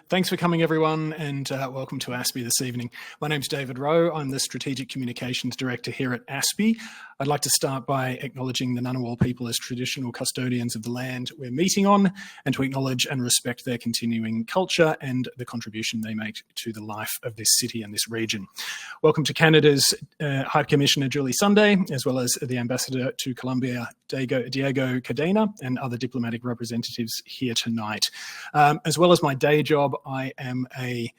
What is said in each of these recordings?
Thanks for coming, everyone, and welcome to ASPI this evening. My name's David Wroe. I'm the Strategic Communications Director here at ASPI. I'd like to start by acknowledging the Ngunnawal people as traditional custodians of the land we're meeting on, and to acknowledge and respect their continuing culture and the contribution they make to the life of this city and this region. Welcome to Canada's High Commissioner Julie Sunday, as well as the Ambassador to Colombia, Diego Cadena, and other diplomatic representatives here tonight. As well as my day job, I am a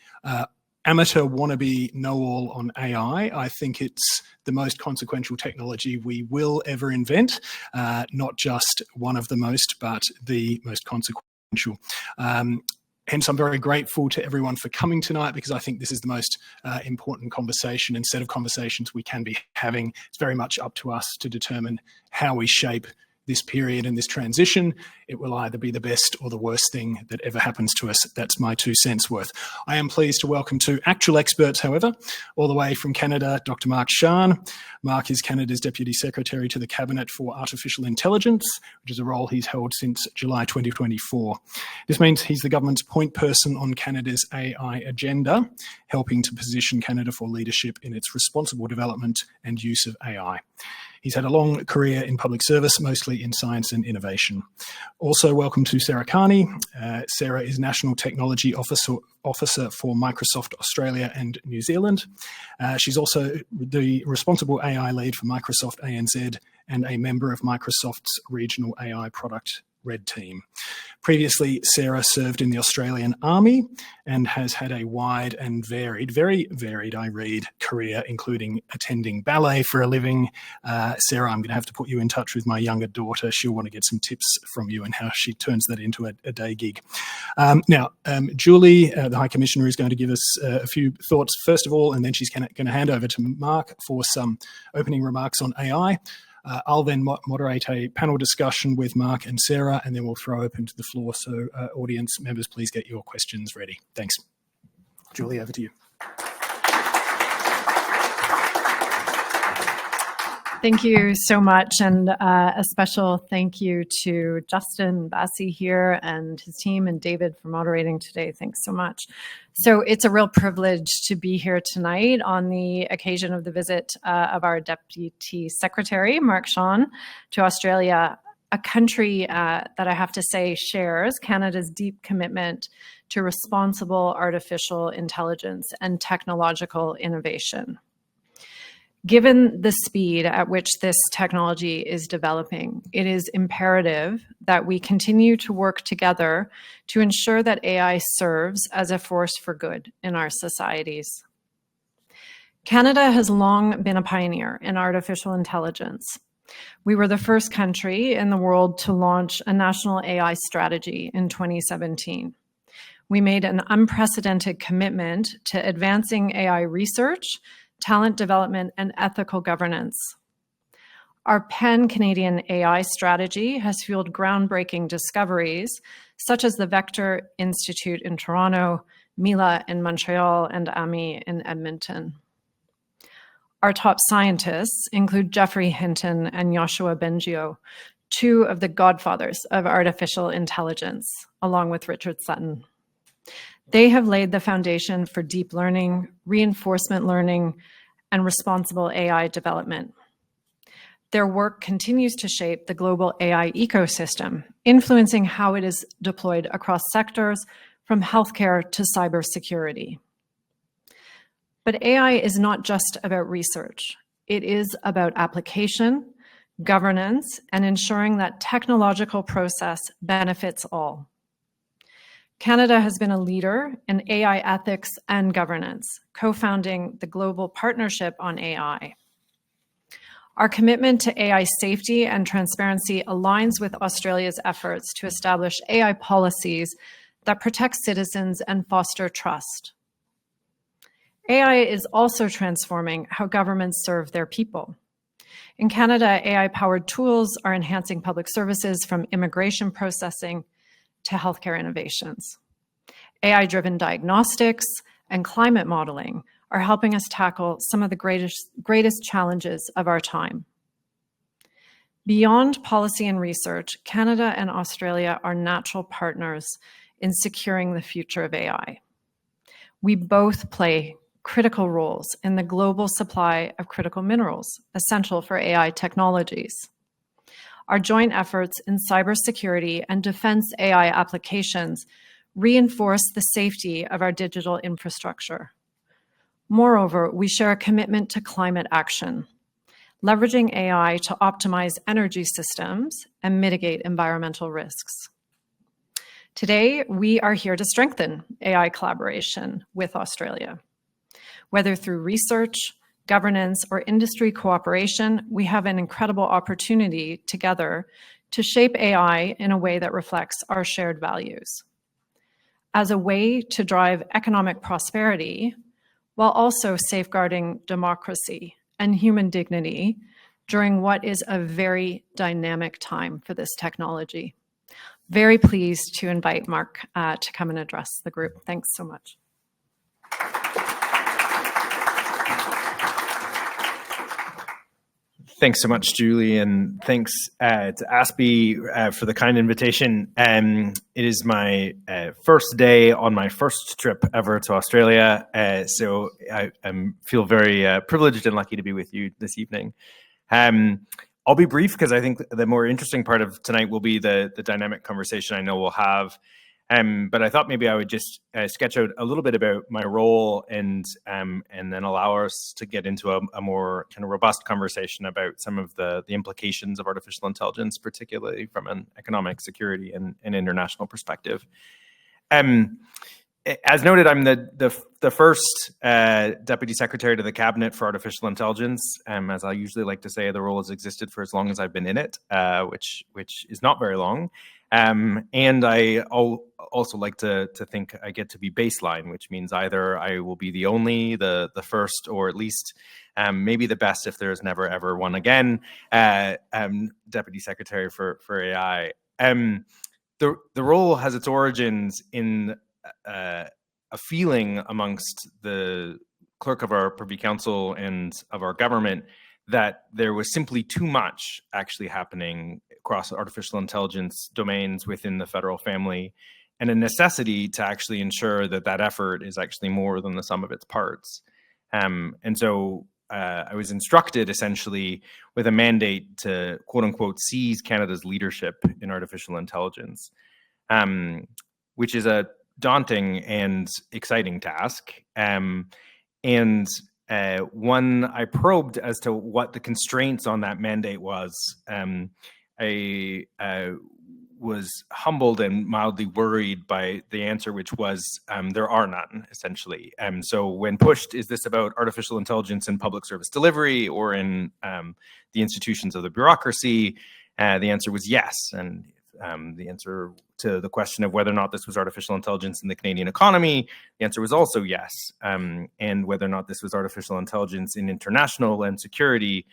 amateur wannabe know-all on AI. I think it's the most consequential technology we will ever invent, not just one of the most, but the most consequential. Hence, I'm very grateful to everyone for coming tonight, because I think this is the most important conversation and set of conversations we can be having. It's very much up to us to determine how we shape this period and this transition. It will either be the best or the worst thing that ever happens to us. That's my 2 cents worth. I am pleased to welcome two actual experts, however, all the way from Canada, Dr. Mark Schaan. Mark is Canada's Deputy Secretary to the Cabinet for Artificial Intelligence, which is a role he's held since July 2024. This means he's the government's point person on Canada's AI agenda, helping to position Canada for leadership in its responsible development and use of AI. He's had a long career in public service, mostly in science and innovation. Also, welcome to Sarah Carney. Sarah is National Technology Officer for Microsoft Australia and New Zealand. She's also the responsible AI lead for Microsoft ANZ and a member of Microsoft's regional AI product Red Team. Previously, Sarah served in the Australian Army and has had a wide and varied, very varied, I read, career, including attending ballet for a living. Sarah, I'm going to have to put you in touch with my younger daughter. She'll want to get some tips from you and how she turns that into a day gig. Now, Julie, the High Commissioner, is going to give us a few thoughts first of all, and then she's going to hand over to Mark for some opening remarks on AI. I'll then moderate a panel discussion with Mark and Sarah, and then we'll throw open to the floor. So audience members, please get your questions ready. Thanks. Julie, over to you. Thank you so much, and a special thank you to Justin Bassi here and his team, and David for moderating today. Thanks so much. So it's a real privilege to be here tonight on the occasion of the visit of our Deputy Secretary, Mark Schaan, to Australia, a country that I have to say shares Canada's deep commitment to responsible artificial intelligence and technological innovation. Given the speed at which this technology is developing, it is imperative that we continue to work together to ensure that AI serves as a force for good in our societies. Canada has long been a pioneer in artificial intelligence. We were the first country in the world to launch a national AI strategy in 2017. We made an unprecedented commitment to advancing AI research, talent development, and ethical governance. Our pan-Canadian AI strategy has fueled groundbreaking discoveries, such as the Vector Institute in Toronto, Mila in Montreal, and AMI in Edmonton. Our top scientists include Geoffrey Hinton and Yoshua Bengio, two of the godfathers of artificial intelligence, along with Richard Sutton. They have laid the foundation for deep learning, reinforcement learning, and responsible AI development. Their work continues to shape the global AI ecosystem, influencing how it is deployed across sectors, from healthcare to cybersecurity. But AI is not just about research. It is about application, governance, and ensuring that technological process benefits all. Canada has been a leader in AI ethics and governance, co-founding the Global Partnership on AI. Our commitment to AI safety and transparency aligns with Australia's efforts to establish AI policies that protect citizens and foster trust. AI is also transforming how governments serve their people. In Canada, AI-powered tools are enhancing public services from immigration processing to healthcare innovations. AI-driven diagnostics and climate modeling are helping us tackle some of the greatest challenges of our time. Beyond policy and research, Canada and Australia are natural partners in securing the future of AI. We both play critical roles in the global supply of critical minerals essential for AI technologies. Our joint efforts in cybersecurity and defense AI applications reinforce the safety of our digital infrastructure. Moreover, we share a commitment to climate action, leveraging AI to optimize energy systems and mitigate environmental risks. Today, we are here to strengthen AI collaboration with Australia. Whether through research, governance, or industry cooperation, we have an incredible opportunity together to shape AI in a way that reflects our shared values. As a way to drive economic prosperity, while also safeguarding democracy and human dignity during what is a very dynamic time for this technology. Very pleased to invite Mark to come and address the group. Thanks so much. Thanks so much, Julie, and thanks to ASPI for the kind invitation. It is my first day on my first trip ever to Australia, so I feel very privileged and lucky to be with you this evening. I'll be brief because I think the more interesting part of tonight will be the dynamic conversation I know we'll have. But I thought maybe I would just sketch out a little bit about my role and then allow us to get into a more kind of robust conversation about some of the implications of artificial intelligence, particularly from an economic, security, and international perspective. As noted, I'm the first Deputy Secretary to the Cabinet for Artificial Intelligence. As I usually like to say, the role has existed for as long as I've been in it, which is not very long. And I also like to think I get to be baseline, which means either I will be the only, the first, or at least maybe the best if there's never ever one again, Deputy Secretary for AI. The role has its origins in a feeling amongst the clerk of our Privy Council and of our government that there was simply too much actually happening across artificial intelligence domains within the federal family, and a necessity to actually ensure that that effort is actually more than the sum of its parts. And so I was instructed essentially with a mandate to quote unquote seize Canada's leadership in artificial intelligence, which is a daunting and exciting task. And one I probed as to what the constraints on that mandate was. I was humbled and mildly worried by the answer, which was there are none, essentially. So when pushed, is this about artificial intelligence in public service delivery or in the institutions of the bureaucracy? The answer was yes. And the answer to the question of whether or not this was artificial intelligence in the Canadian economy, the answer was also yes. And whether or not this was artificial intelligence in international and security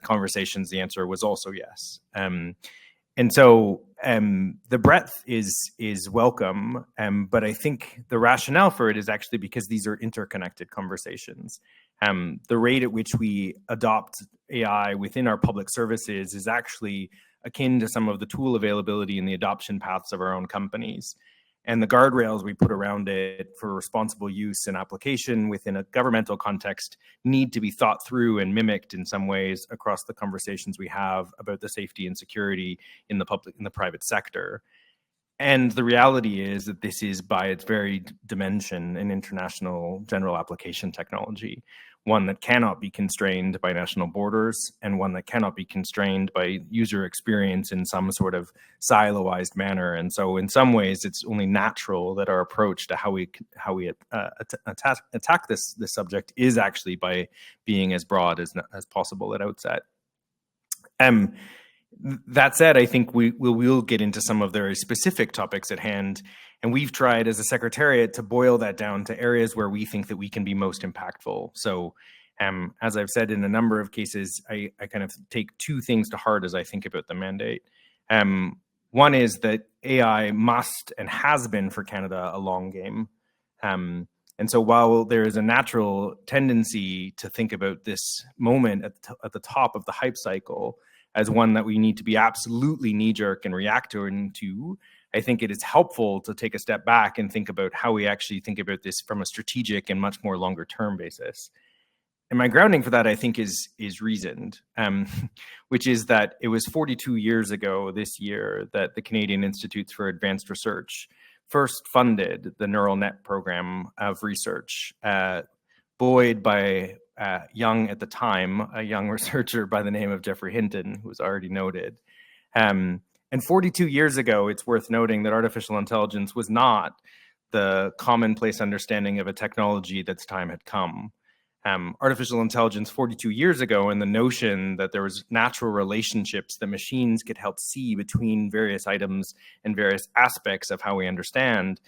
conversations, the answer was also yes. And so the breadth is welcome, but I think the rationale for it is actually because these are interconnected conversations. The rate at which we adopt AI within our public services is actually akin to some of the tool availability and the adoption paths of our own companies. And the guardrails we put around it for responsible use and application within a governmental context need to be thought through and mimicked in some ways across the conversations we have about the safety and security in the public, in the private sector. And the reality is that this is by its very dimension an international general application technology, one that cannot be constrained by national borders and one that cannot be constrained by user experience in some sort of siloized manner. And so in some ways, it's only natural that our approach to how we attack this subject is actually by being as broad as possible at outset. That said, I think we will get into some of the very specific topics at hand. And we've tried as a secretariat to boil that down to areas where we think that we can be most impactful. So as I've said in a number of cases, I kind of take two things to heart as I think about the mandate. One is that AI must and has been for Canada a long game. And so while there is a natural tendency to think about this moment at the top of the hype cycle as one that we need to be absolutely knee-jerk and react to. I think it is helpful to take a step back and think about how we actually think about this from a strategic and much more longer-term basis. And my grounding for that, I think, is reasoned, which is that it was 42 years ago this year that the Canadian Institutes for Advanced Research first funded the neural net program of research, buoyed by at the time, a young researcher by the name of Geoffrey Hinton, who was already noted. And 42 years ago, it's worth noting that artificial intelligence was not the commonplace understanding of a technology that's time had come. Artificial intelligence 42 years ago, and the notion that there was natural relationships that machines could help see between various items and various aspects of how we understand,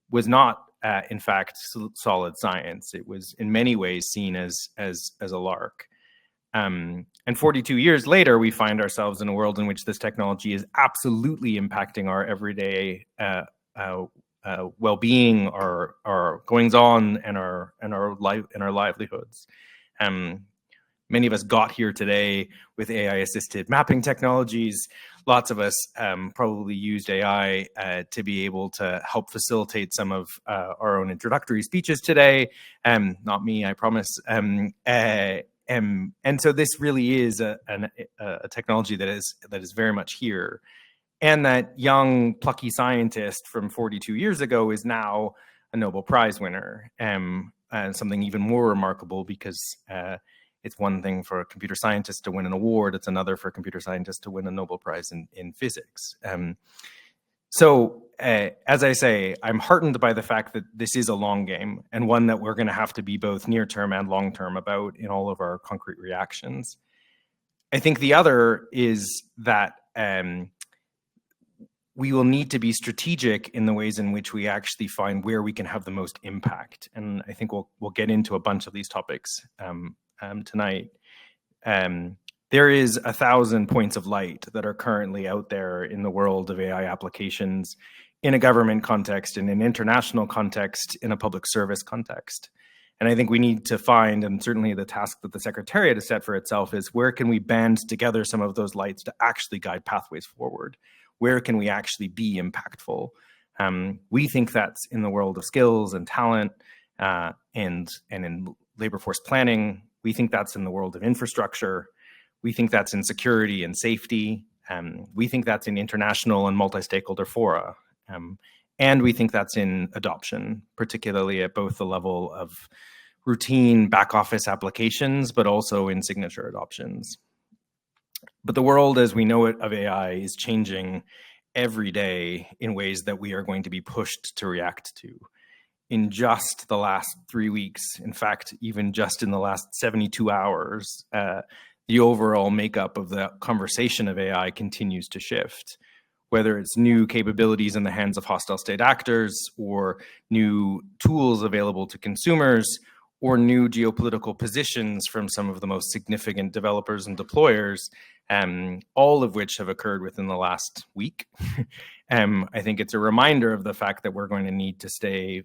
was not, in fact, solid science. It was in many ways seen as a lark. And 42 years later, we find ourselves in a world in which this technology is absolutely impacting our everyday well-being, our goings-on, and our livelihoods. Many of us got here today with AI-assisted mapping technologies. Lots of us probably used AI to be able to help facilitate some of our own introductory speeches today. Not me, I promise. And so this really is a technology that is very much here. And that young, plucky scientist from 42 years ago is now a Nobel Prize winner. And something even more remarkable, because it's one thing for a computer scientist to win an award, it's another for a computer scientist to win a Nobel Prize in physics. So as I say, I'm heartened by the fact that this is a long game, and one that we're going to have to be both near-term and long-term about in all of our concrete reactions. I think the other is that we will need to be strategic in the ways in which we actually find where we can have the most impact. And I think we'll get into a bunch of these topics tonight. There is 1,000 points of light that are currently out there in the world of AI applications, in a government context, in an international context, in a public service context. And I think we need to find, and certainly the task that the Secretariat has set for itself is, where can we band together some of those lights to actually guide pathways forward? Where can we actually be impactful? We think that's in the world of skills and talent, and in labor force planning. We think that's in the world of infrastructure. We think that's in security and safety. We think that's in international and multi-stakeholder fora. And we think that's in adoption, particularly at both the level of routine back office applications, but also in signature adoptions. But the world as we know it of AI is changing every day in ways that we are going to be pushed to react to. In just the last 3 weeks, in fact, even just in the last 72 hours, the overall makeup of the conversation of AI continues to shift. Whether it's new capabilities in the hands of hostile state actors, or new tools available to consumers, or new geopolitical positions from some of the most significant developers and deployers, all of which have occurred within the last week. I think it's a reminder of the fact that we're going to need to stay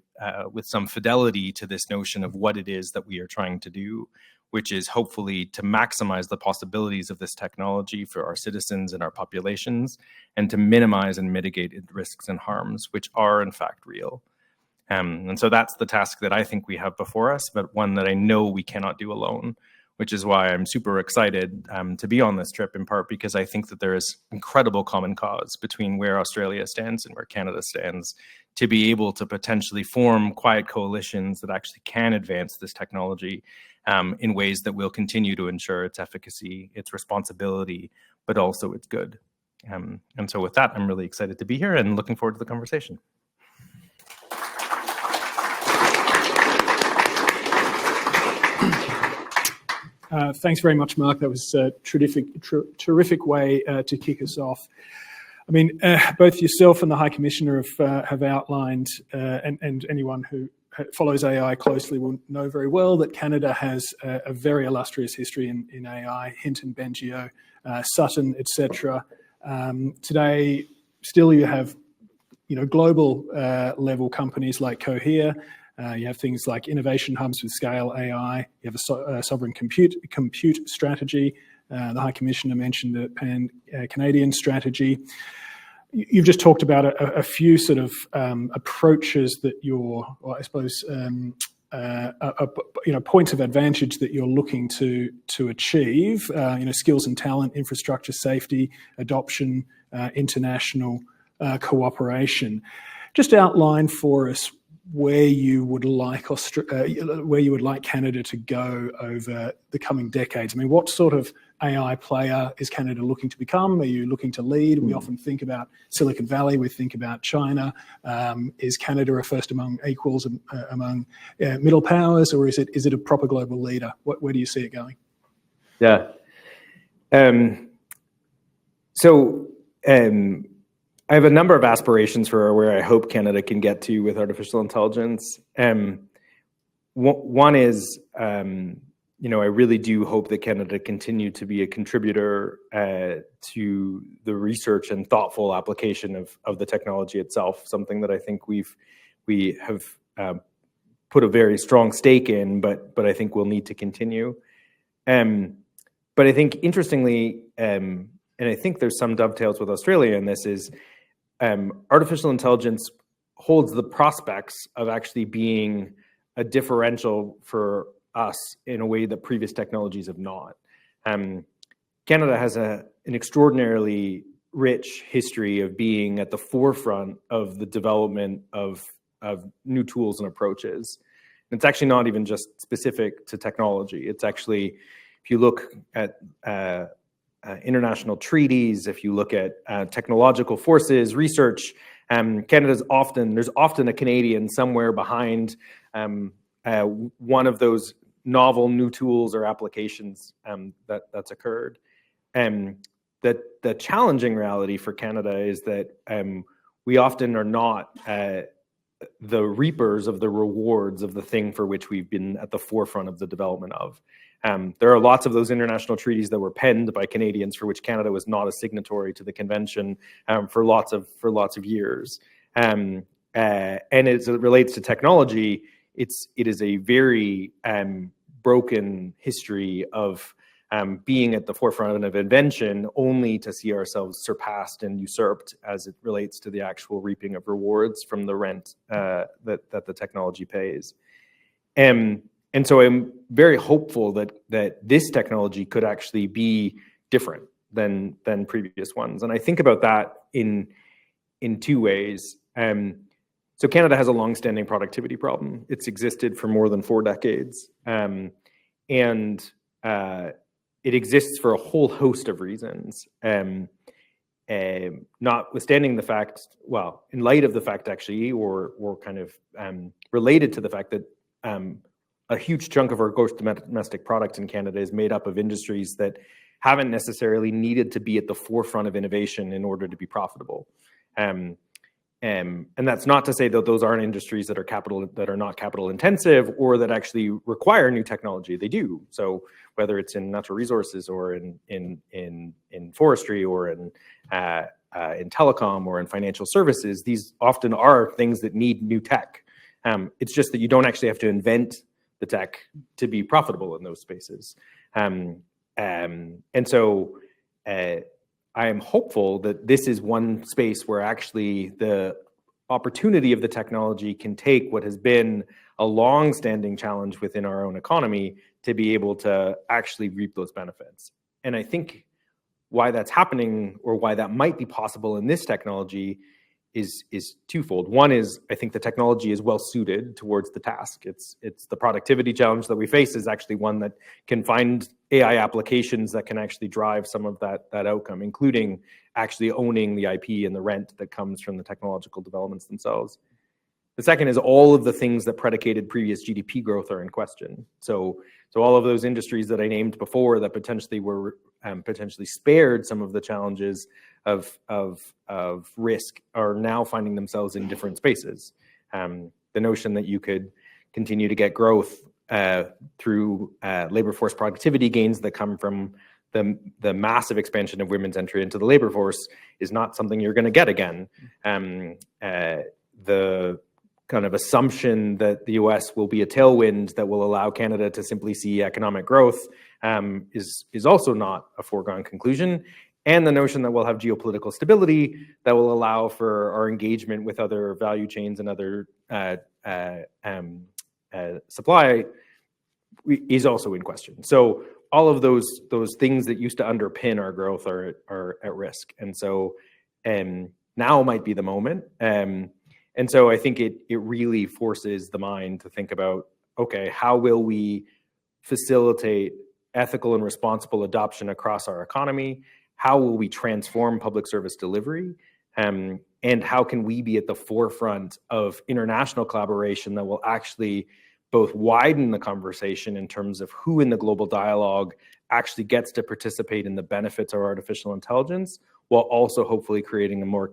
with some fidelity to this notion of what it is that we are trying to do, which is hopefully to maximize the possibilities of this technology for our citizens and our populations, and to minimize and mitigate its risks and harms, which are in fact real. And so that's the task that I think we have before us, but one that I know we cannot do alone, which is why I'm super excited to be on this trip, in part because I think that there is incredible common cause between where Australia stands and where Canada stands, to be able to potentially form quiet coalitions that actually can advance this technology in ways that will continue to ensure its efficacy, its responsibility, but also its good. And so with that, I'm really excited to be here and looking forward to the conversation. Thanks very much, Mark. That was a terrific way to kick us off. I mean, both yourself and the High Commissioner have outlined, and anyone who follows AI closely will know very well, that Canada has a very illustrious history in AI. Hinton, Bengio, Sutton, etc. Today, still you have, global level companies like Cohere. You have things like innovation hubs with Scale AI. You have a sovereign compute strategy. The High Commissioner mentioned the Pan-Canadian strategy. You've just talked about a few sort of approaches that you're, or I suppose, points of advantage that you're looking to achieve. Skills and talent, infrastructure, safety, adoption, international cooperation. Just outline for us where you would like Canada to go over the coming decades. I mean, what sort of AI player is Canada looking to become? Are you looking to lead? We often think about Silicon Valley, we think about China. Is Canada a first among equals among middle powers, or is it a proper global leader? Where do you see it going? Yeah. I have a number of aspirations for where I hope Canada can get to with artificial intelligence. One is, I really do hope that Canada continue to be a contributor to the research and thoughtful application of the technology itself, something that I think we have put a very strong stake in, but I think we'll need to continue. But I think interestingly, and I think there's some dovetails with Australia in this, is artificial intelligence holds the prospects of actually being a differential for us in a way that previous technologies have not. Canada has an extraordinarily rich history of being at the forefront of the development of new tools and approaches. And it's actually not even just specific to technology. It's actually, if you look at international treaties, if you look at technological forces, research, there's often a Canadian somewhere behind one of those novel new tools or applications that's occurred. The challenging reality for Canada is that we often are not the reapers of the rewards of the thing for which we've been at the forefront of the development of. There are lots of those international treaties that were penned by Canadians for which Canada was not a signatory to the convention for lots of years. And as it relates to technology, it is a very broken history of being at the forefront of an invention only to see ourselves surpassed and usurped as it relates to the actual reaping of rewards from the rent that the technology pays. And so I'm very hopeful that this technology could actually be different than previous ones. And I think about that in two ways. So Canada has a long-standing productivity problem. It's existed for more than 4 decades. And it exists for a whole host of reasons. Notwithstanding the fact, well, in light of the fact actually, or kind of related to the fact that a huge chunk of our gross domestic product in Canada is made up of industries that haven't necessarily needed to be at the forefront of innovation in order to be profitable. And that's not to say that those aren't industries that are not capital intensive or that actually require new technology. They do. So whether it's in natural resources or in forestry or in telecom or in financial services, these often are things that need new tech. It's just that you don't actually have to invent the tech to be profitable in those spaces. And so I am hopeful that this is one space where actually the opportunity of the technology can take what has been a long-standing challenge within our own economy to be able to actually reap those benefits. And I think why that's happening, or why that might be possible in this technology, is twofold. One is, I think the technology is well suited towards the task. It's the productivity challenge that we face is actually one that can find AI applications that can actually drive some of that outcome, including actually owning the IP and the rent that comes from the technological developments themselves. The second is all of the things that predicated previous GDP growth are in question. So all of those industries that I named before that potentially were potentially spared some of the challenges of risk are now finding themselves in different spaces. The notion that you could continue to get growth through labor force productivity gains that come from the massive expansion of women's entry into the labor force is not something you're going to get again. The kind of assumption that the US will be a tailwind that will allow Canada to simply see economic growth is also not a foregone conclusion. And the notion that we'll have geopolitical stability that will allow for our engagement with other value chains and other supply is also in question. So all of those things that used to underpin our growth are at risk. And so now might be the moment. And so I think it really forces the mind to think about, okay, how will we facilitate ethical and responsible adoption across our economy? How will we transform public service delivery? And how can we be at the forefront of international collaboration that will actually both widen the conversation in terms of who in the global dialogue actually gets to participate in the benefits of artificial intelligence, while also hopefully creating a more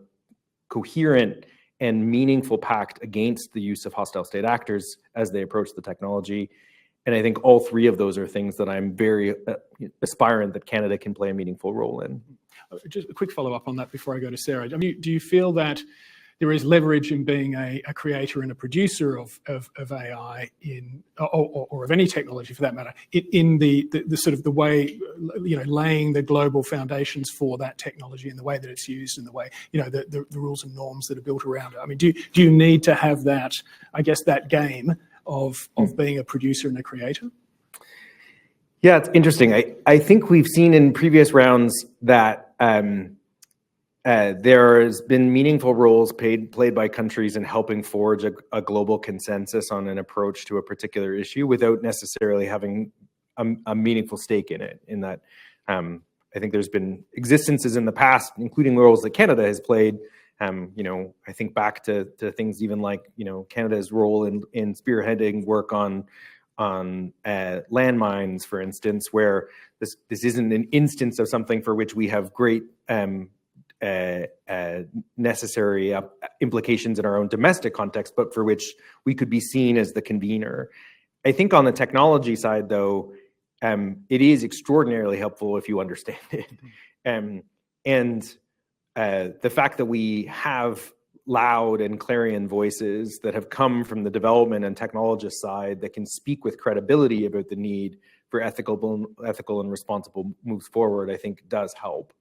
coherent and meaningful pact against the use of hostile state actors as they approach the technology. And I think all three of those are things that I'm very aspirant that Canada can play a meaningful role in. Just a quick follow-up on that before I go to Sarah. I mean, do you feel that there is leverage in being a creator and a producer of AI or of any technology for that matter, in the sort of the way, laying the global foundations for that technology and the way that it's used and the way, the rules and norms that are built around it? I mean, do you need to have that, I guess, that game of being a producer and a creator? Yeah, it's interesting. I think we've seen in previous rounds that there has been meaningful roles played by countries in helping forge a global consensus on an approach to a particular issue without necessarily having a meaningful stake in it. In that, I think there's been existences in the past, including roles that Canada has played. I think back to things even like Canada's role in spearheading work on landmines, for instance, where this isn't an instance of something for which we have great necessary implications in our own domestic context, but for which we could be seen as the convener. I think on the technology side, though, it is extraordinarily helpful if you understand it. The fact that we have loud and clarion voices that have come from the development and technologist side that can speak with credibility about the need for ethical and responsible moves forward, I think does help.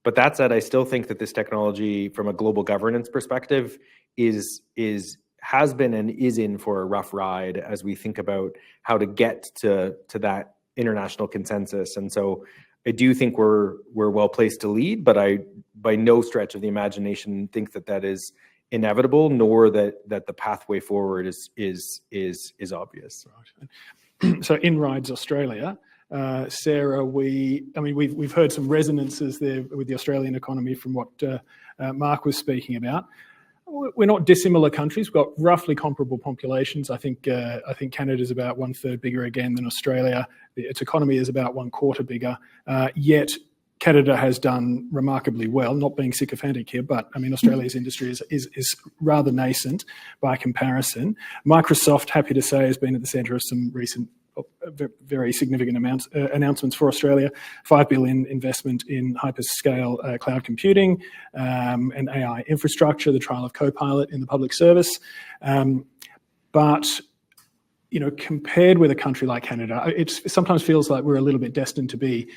But that said, I still think that this technology, from a global governance perspective, has been and is in for a rough ride as we think about how to get to that international consensus. And so I do think we're well placed to lead, but I, by no stretch of the imagination, think that is inevitable, nor that the pathway forward is obvious. Right. So in Rides Australia, Sarah, we've heard some resonances there with the Australian economy from what Mark was speaking about. We're not dissimilar countries. We've got roughly comparable populations. I think Canada's about 1/3 bigger again than Australia. Its economy is about 1/4 bigger. Yet Canada has done remarkably well. Not being sycophantic here, but I mean Australia's industry is rather nascent by comparison. Microsoft, happy to say, has been at the centre of some recent very significant announcements for Australia. $5 billion investment in hyperscale cloud computing and AI infrastructure, the trial of Copilot in the public service. But compared with a country like Canada, it sometimes feels like we're a little bit destined to be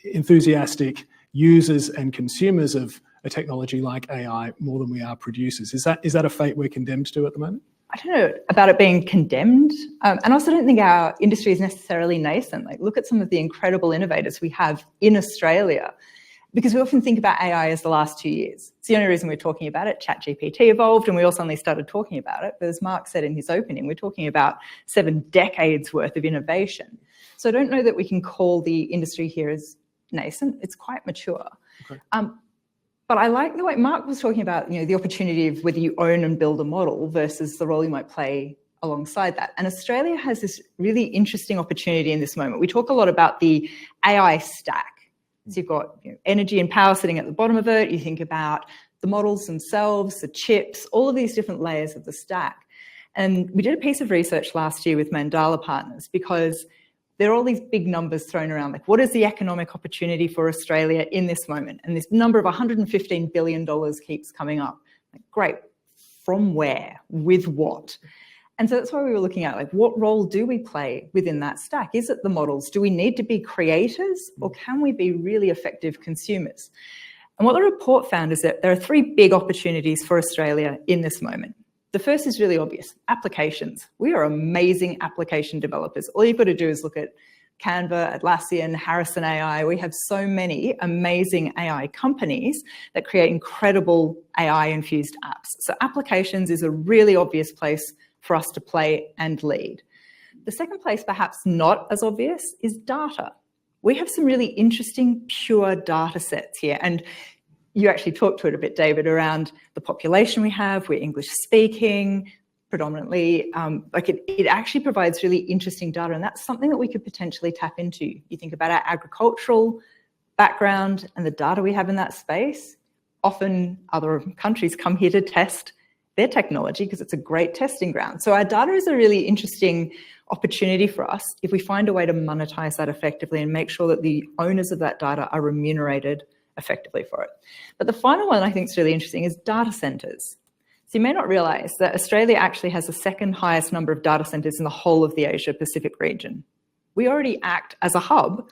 enthusiastic users and consumers of a technology like AI more than we are producers. Is that a fate we're condemned to at the moment? I don't know about it being condemned. And I also don't think our industry is necessarily nascent. Like, look at some of the incredible innovators we have in Australia, because we often think about AI as the last 2 years. It's the only reason we're talking about it. ChatGPT evolved and we all suddenly started talking about it. But as Mark said in his opening, we're talking about 7 decades worth of innovation. So I don't know that we can call the industry here as nascent. It's quite mature. Okay. But I like the way Mark was talking about, the opportunity of whether you own and build a model versus the role you might play alongside that. And Australia has this really interesting opportunity in this moment. We talk a lot about the AI stack. So you've got energy and power sitting at the bottom of it. You think about the models themselves, the chips, all of these different layers of the stack. And we did a piece of research last year with Mandala Partners because there are all these big numbers thrown around, like what is the economic opportunity for Australia in this moment? And this number of $115 billion keeps coming up. Like, great, from where, with what? And so that's why we were looking at, like, what role do we play within that stack? Is it the models? Do we need to be creators, or can we be really effective consumers? And what the report found is that there are 3 big opportunities for Australia in this moment. The first is really obvious: applications. We are amazing application developers. All you've got to do is look at Canva, Atlassian, Harrison AI. We have so many amazing AI companies that create incredible AI-infused apps. So applications is a really obvious place for us to play and lead. The second place, perhaps not as obvious, is data. We have some really interesting pure data sets here. And you actually talked to it a bit, David, around the population we have. We're English speaking predominantly. It actually provides really interesting data, and that's something that we could potentially tap into. You think about our agricultural background and the data we have in that space. Often other countries come here to test their technology because it's a great testing ground. So our data is a really interesting opportunity for us if we find a way to monetize that effectively and make sure that the owners of that data are remunerated effectively for it. But the final one I think is really interesting is data centers. So you may not realize that Australia actually has the 2nd highest number of data centers in the whole of the Asia Pacific region. We already act as a hub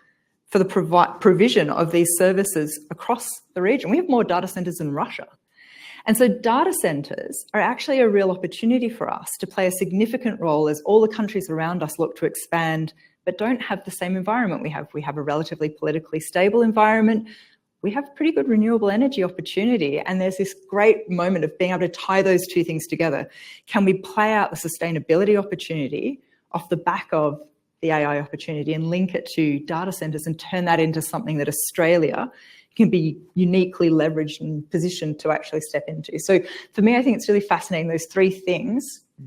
for the provision of these services across the region. We have more data centers than Russia. And so data centers are actually a real opportunity for us to play a significant role as all the countries around us look to expand, but don't have the same environment we have. We have a relatively politically stable environment. We have pretty good renewable energy opportunity. And there's this great moment of being able to tie those 2 things together. Can we play out the sustainability opportunity off the back of the AI opportunity and link it to data centers and turn that into something that Australia can be uniquely leveraged and positioned to actually step into? So for me, I think it's really fascinating. Those 3 things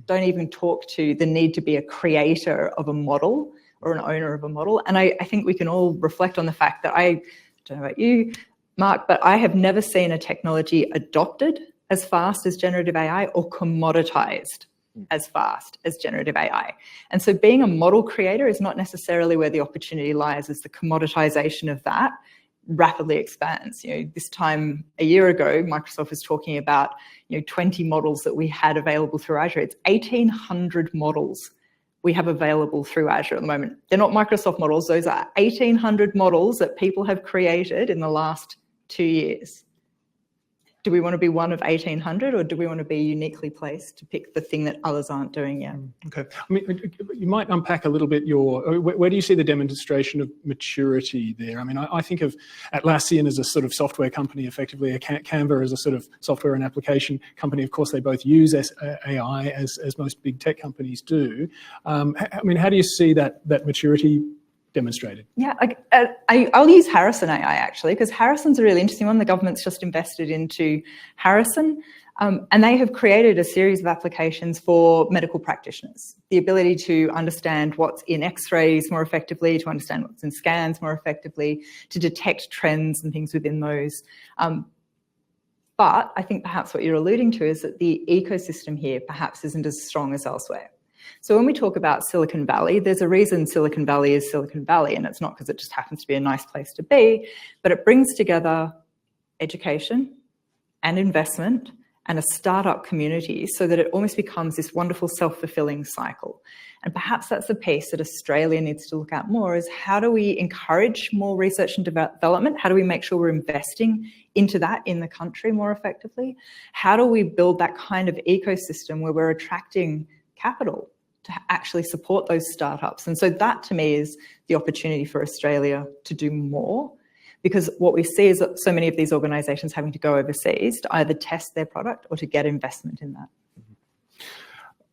don't even talk to the need to be a creator of a model or an owner of a model. And I think we can all reflect on the fact that I don't know about you, Mark, but I have never seen a technology adopted as fast as generative AI or commoditized as fast as generative AI. And so being a model creator is not necessarily where the opportunity lies, as the commoditization of that rapidly expands. This time a year ago, Microsoft was talking about 20 models that we had available through Azure. It's 1,800 models we have available through Azure at the moment. They're not Microsoft models. Those are 1,800 models that people have created in the last 2 years. Do we want to be one of 1,800, or do we want to be uniquely placed to pick the thing that others aren't doing yet? Okay. I mean, you might unpack a little bit where do you see the demonstration of maturity there? I mean, I think of Atlassian as a sort of software company, effectively, a Canva as a sort of software and application company. Of course, they both use AI as most big tech companies do. I mean, how do you see that maturity demonstrated? Yeah, I'll use Harrison AI actually, because Harrison's a really interesting one. The government's just invested into Harrison, and they have created a series of applications for medical practitioners. The ability to understand what's in X-rays more effectively, to understand what's in scans more effectively, to detect trends and things within those. But I think perhaps what you're alluding to is that the ecosystem here perhaps isn't as strong as elsewhere. So when we talk about Silicon Valley, there's a reason Silicon Valley is Silicon Valley, and it's not because it just happens to be a nice place to be, but it brings together education and investment and a startup community so that it almost becomes this wonderful self-fulfilling cycle. And perhaps that's the piece that Australia needs to look at more, is how do we encourage more research and development? How do we make sure we're investing into that in the country more effectively? How do we build that kind of ecosystem where we're attracting capital to actually support those startups? And so that to me is the opportunity for Australia to do more, because what we see is that so many of these organisations having to go overseas to either test their product or to get investment in that.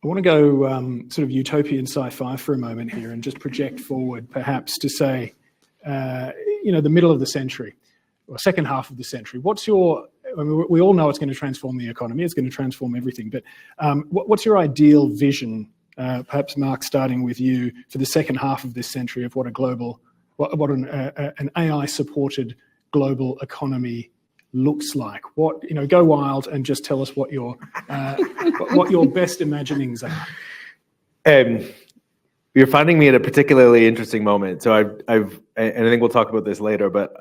I want to go sort of utopian sci-fi for a moment here and just project forward perhaps to say, the middle of the century or second half of the century. I mean, we all know it's going to transform the economy, it's going to transform everything, but what's your ideal vision, perhaps Mark, starting with you, for the second half of this century of what an AI-supported global economy looks like? Go wild and just tell us what your best imaginings are. You're finding me at a particularly interesting moment. So I've and I think we'll talk about this later, but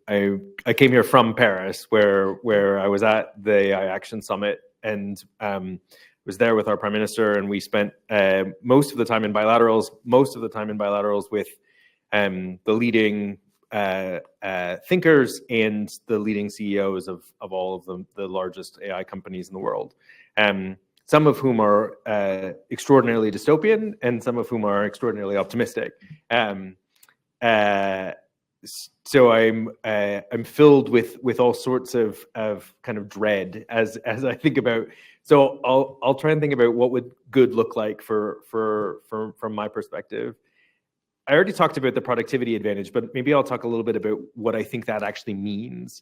I came here from Paris, where I was at the AI Action Summit was there with our prime minister, and we spent most of the time in bilaterals with the leading thinkers and the leading CEOs of all of the largest AI companies in the world. Some of whom are extraordinarily dystopian, and some of whom are extraordinarily optimistic. So I'm filled with all sorts of kind of dread as I think about. So I'll try and think about what would good look like from my perspective. I already talked about the productivity advantage, but maybe I'll talk a little bit about what I think that actually means.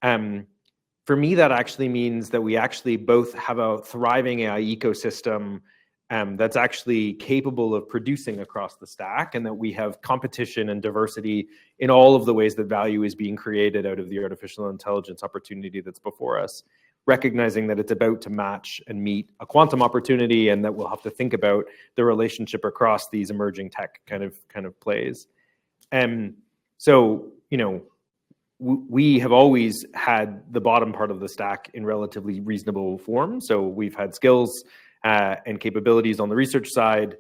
For me, that actually means that we actually both have a thriving AI ecosystem that's actually capable of producing across the stack, and that we have competition and diversity in all of the ways that value is being created out of the artificial intelligence opportunity that's before us, recognizing that it's about to match and meet a quantum opportunity, and that we'll have to think about the relationship across these emerging tech kind of plays. So, you know, we have always had the bottom part of the stack in relatively reasonable form. So we've had skills and capabilities on the research side.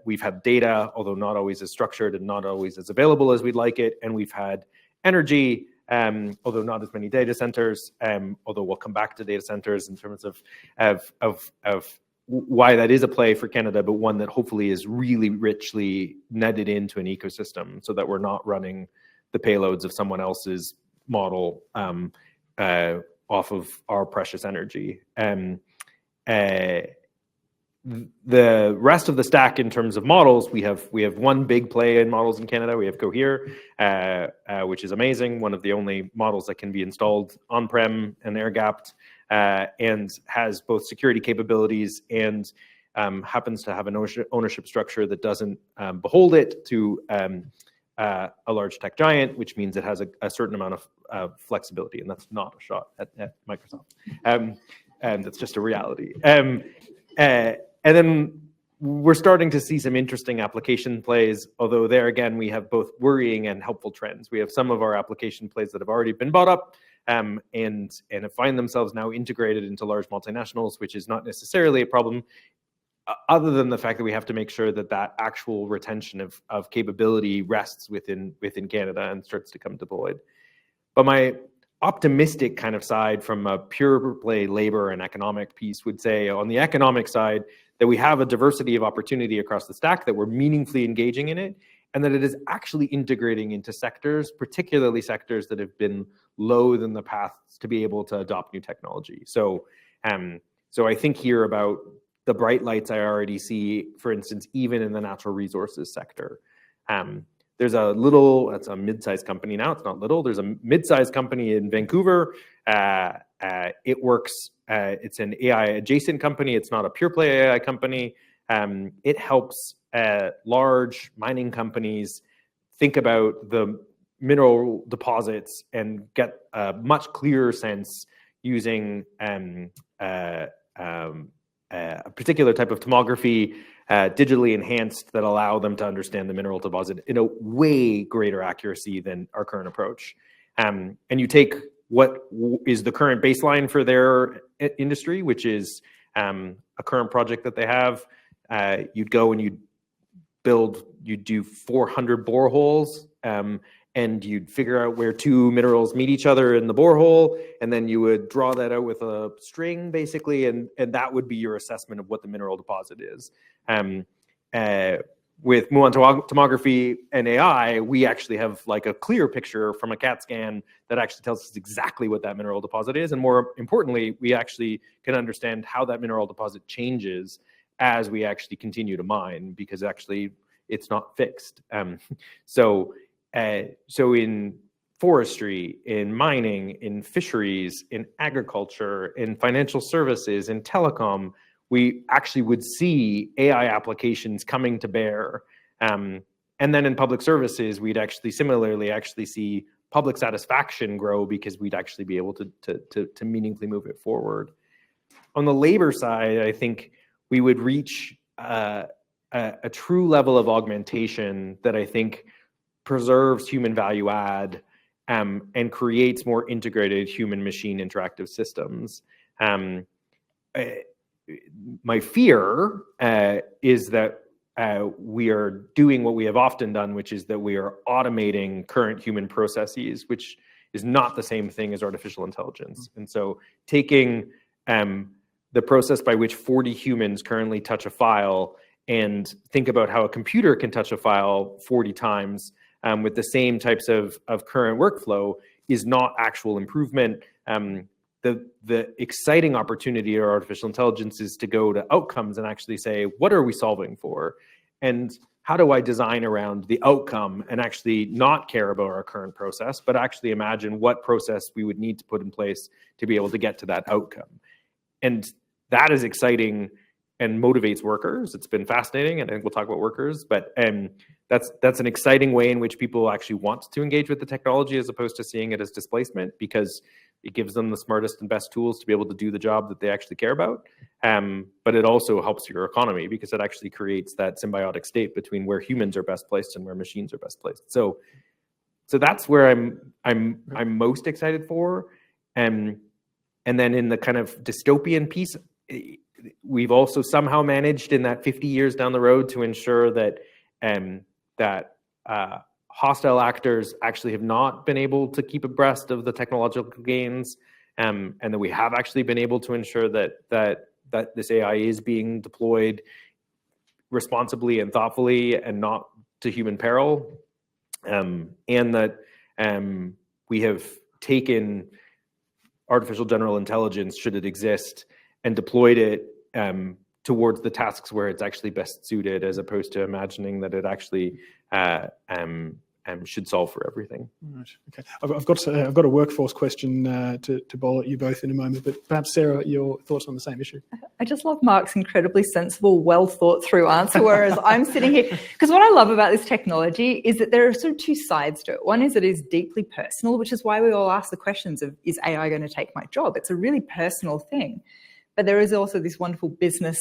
We've had data, although not always as structured and not always as available as we'd like it. And we've had energy, although not as many data centers, although we'll come back to data centers in terms of why that is a play for Canada, but one that hopefully is really richly netted into an ecosystem so that we're not running the payloads of someone else's model off of our precious energy. The rest of the stack in terms of models, we have one big play in models in Canada. We have Cohere, which is amazing, one of the only models that can be installed on-prem and air-gapped, and has both security capabilities and happens to have an ownership structure that doesn't behold it to a large tech giant, which means it has a certain amount of flexibility, and that's not a shot at Microsoft. And that's just a reality. And then we're starting to see some interesting application plays, although there again, we have both worrying and helpful trends. We have some of our application plays that have already been bought up and find themselves now integrated into large multinationals, which is not necessarily a problem, other than the fact that we have to make sure that that actual retention of capability rests within Canada and starts to come deployed. But my optimistic kind of side from a pure play labor and economic piece would say on the economic side that we have a diversity of opportunity across the stack, that we're meaningfully engaging in it, and that it is actually integrating into sectors, particularly sectors that have been low in the paths to be able to adopt new technology. So I think here about the bright lights I already see, for instance, even in the natural resources sector. There's it's a mid-sized company now, it's not little, there's a mid-sized company in Vancouver. It works, it's an AI adjacent company, it's not a pure play AI company. It helps large mining companies think about the mineral deposits and get a much clearer sense using a particular type of tomography, digitally enhanced, that allow them to understand the mineral deposit in a way greater accuracy than our current approach. And you take what is the current baseline for their industry, which is a current project that they have. You'd go and you'd do 400 boreholes, and you'd figure out where two minerals meet each other in the borehole, and then you would draw that out with a string, basically, and that would be your assessment of what the mineral deposit is. With muon tomography and AI, we actually have like a clear picture from a CAT scan that actually tells us exactly what that mineral deposit is, and more importantly, we actually can understand how that mineral deposit changes as we actually continue to mine, because actually it's not fixed. So in forestry, in mining, in fisheries, in agriculture, in financial services, in telecom, we actually would see AI applications coming to bear. And then in public services, we'd actually similarly see public satisfaction grow, because we'd actually be able to meaningfully move it forward. On the labor side, I think we would reach a true level of augmentation that I think preserves human value add and creates more integrated human-machine interactive systems. my fear is that we are doing what we have often done, which is that we are automating current human processes, which is not the same thing as artificial intelligence. And so taking the process by which 40 humans currently touch a file and think about how a computer can touch a file 40 times with the same types of current workflow is not actual improvement. The exciting opportunity of artificial intelligence is to go to outcomes and actually say, what are we solving for? And how do I design around the outcome and actually not care about our current process, but actually imagine what process we would need to put in place to be able to get to that outcome? And that is exciting and motivates workers. It's been fascinating, and I think we'll talk about workers, but that's an exciting way in which people actually want to engage with the technology as opposed to seeing it as displacement, because it gives them the smartest and best tools to be able to do the job that they actually care about. But it also helps your economy because it actually creates that symbiotic state between where humans are best placed and where machines are best placed. So that's where I'm most excited for. And then in the kind of dystopian piece, we've also somehow managed in that 50 years down the road to ensure that hostile actors actually have not been able to keep abreast of the technological gains, and that we have actually been able to ensure that this AI is being deployed responsibly and thoughtfully and not to human peril, and that we have taken artificial general intelligence, should it exist, and deployed it towards the tasks where it's actually best suited, as opposed to imagining that it actually should solve for everything. Right. Okay. I've got a workforce question to bowl at you both in a moment, but perhaps Sarah, your thoughts on the same issue. I just love Mark's incredibly sensible, well thought through answer, whereas I'm sitting here, because what I love about this technology is that there are sort of two sides to it. One is it is deeply personal, which is why we all ask the questions of, is AI going to take my job? It's a really personal thing. But there is also this wonderful business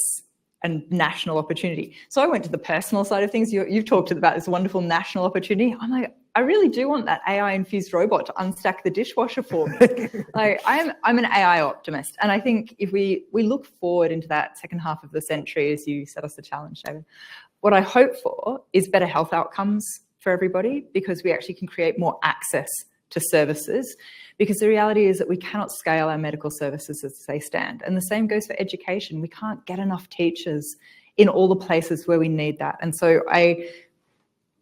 and national opportunity. So I went to the personal side of things. You've talked about this wonderful national opportunity. I'm like, I really do want that AI-infused robot to unstack the dishwasher for me. Like, I'm an AI optimist. And I think if we look forward into that second half of the century, as you set us the challenge, David, what I hope for is better health outcomes for everybody, because we actually can create more access to services, because the reality is that we cannot scale our medical services as they stand. And the same goes for education. We can't get enough teachers in all the places where we need that. And so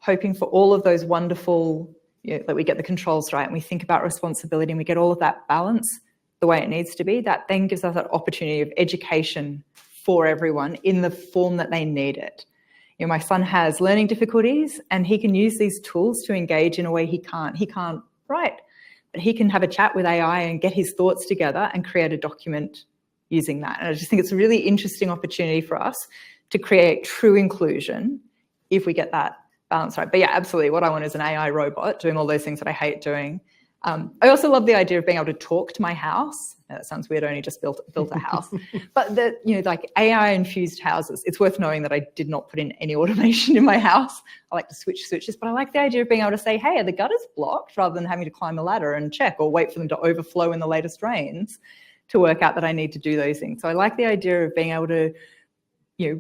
hoping for all of those wonderful, that we get the controls right and we think about responsibility and we get all of that balance the way it needs to be, that then gives us that opportunity of education for everyone in the form that they need it. My son has learning difficulties and he can use these tools to engage in a way he can't. He can't write, but he can have a chat with AI and get his thoughts together and create a document using that. And I just think it's a really interesting opportunity for us to create true inclusion if we get that balance right. But yeah, absolutely. What I want is an AI robot doing all those things that I hate doing. I also love the idea of being able to talk to my house. That sounds weird, I only just built a house. But like AI-infused houses, it's worth knowing that I did not put in any automation in my house. I like to switch switches, but I like the idea of being able to say, hey, are the gutters blocked, rather than having to climb a ladder and check or wait for them to overflow in the latest rains to work out that I need to do those things. So I like the idea of being able to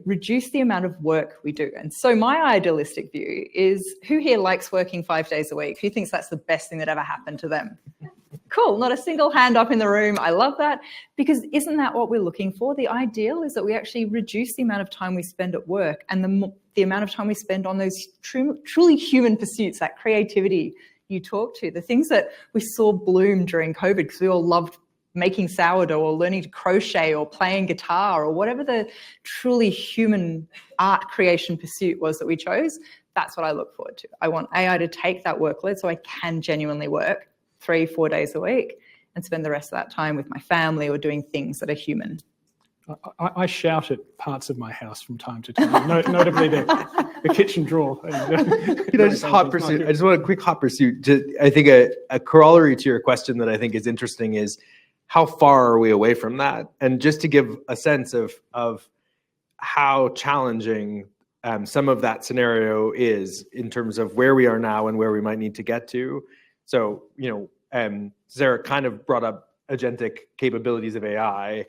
reduce the amount of work we do. And so my idealistic view is, who here likes working 5 days a week? Who thinks that's the best thing that ever happened to them? Cool, not a single hand up in the room. I love that, because isn't that what we're looking for? The ideal is that we actually reduce the amount of time we spend at work and the amount of time we spend on those truly human pursuits, that creativity you talk to, the things that we saw bloom during COVID, because we all loved making sourdough or learning to crochet or playing guitar or whatever the truly human art creation pursuit was that we chose. That's what I look forward to. I want AI to take that workload so I can genuinely work 3-4 days a week and spend the rest of that time with my family or doing things that are human. I shout at parts of my house from time to time, notably the kitchen drawer. Just hot pursuit. I just want a quick hot pursuit. I think a corollary to your question that I think is interesting is, how far are we away from that? And just to give a sense of how challenging some of that scenario is in terms of where we are now and where we might need to get to. So, Sarah kind of brought up agentic capabilities of AI.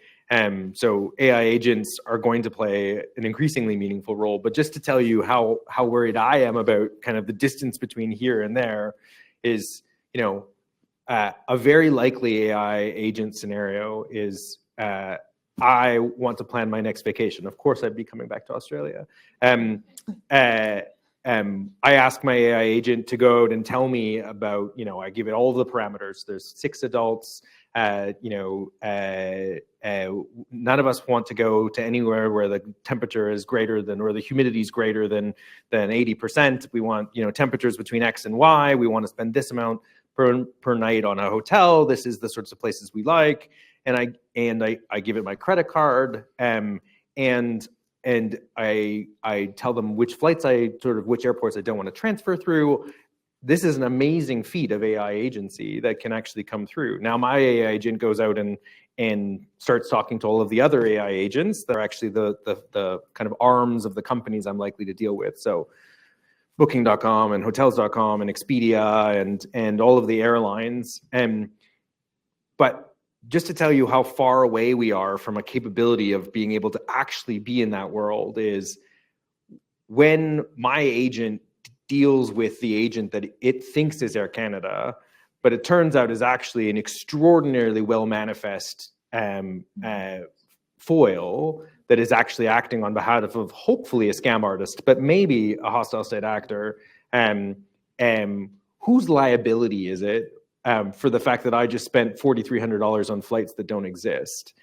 So AI agents are going to play an increasingly meaningful role. But just to tell you how worried I am about kind of the distance between here and there is, a very likely AI agent scenario is I want to plan my next vacation. Of course, I'd be coming back to Australia. I ask my AI agent to go out and tell me about, I give it all the parameters. There's 6 adults. None of us want to go to anywhere where the temperature is greater than, or the humidity is greater than 80%. We want, temperatures between X and Y. We want to spend this amount per night on a hotel. This is the sorts of places we like. And I give it my credit card. And I tell them which flights which airports I don't want to transfer through. This is an amazing feat of AI agency that can actually come through. Now my AI agent goes out and starts talking to all of the other AI agents that are actually the kind of arms of the companies I'm likely to deal with. So Booking.com and Hotels.com and Expedia and all of the airlines. But just to tell you how far away we are from a capability of being able to actually be in that world is when my agent deals with the agent that it thinks is Air Canada, but it turns out is actually an extraordinarily well-manifest foil that is actually acting on behalf of hopefully a scam artist, but maybe a hostile state actor. Whose liability is it for the fact that I just spent $4,300 on flights that don't exist?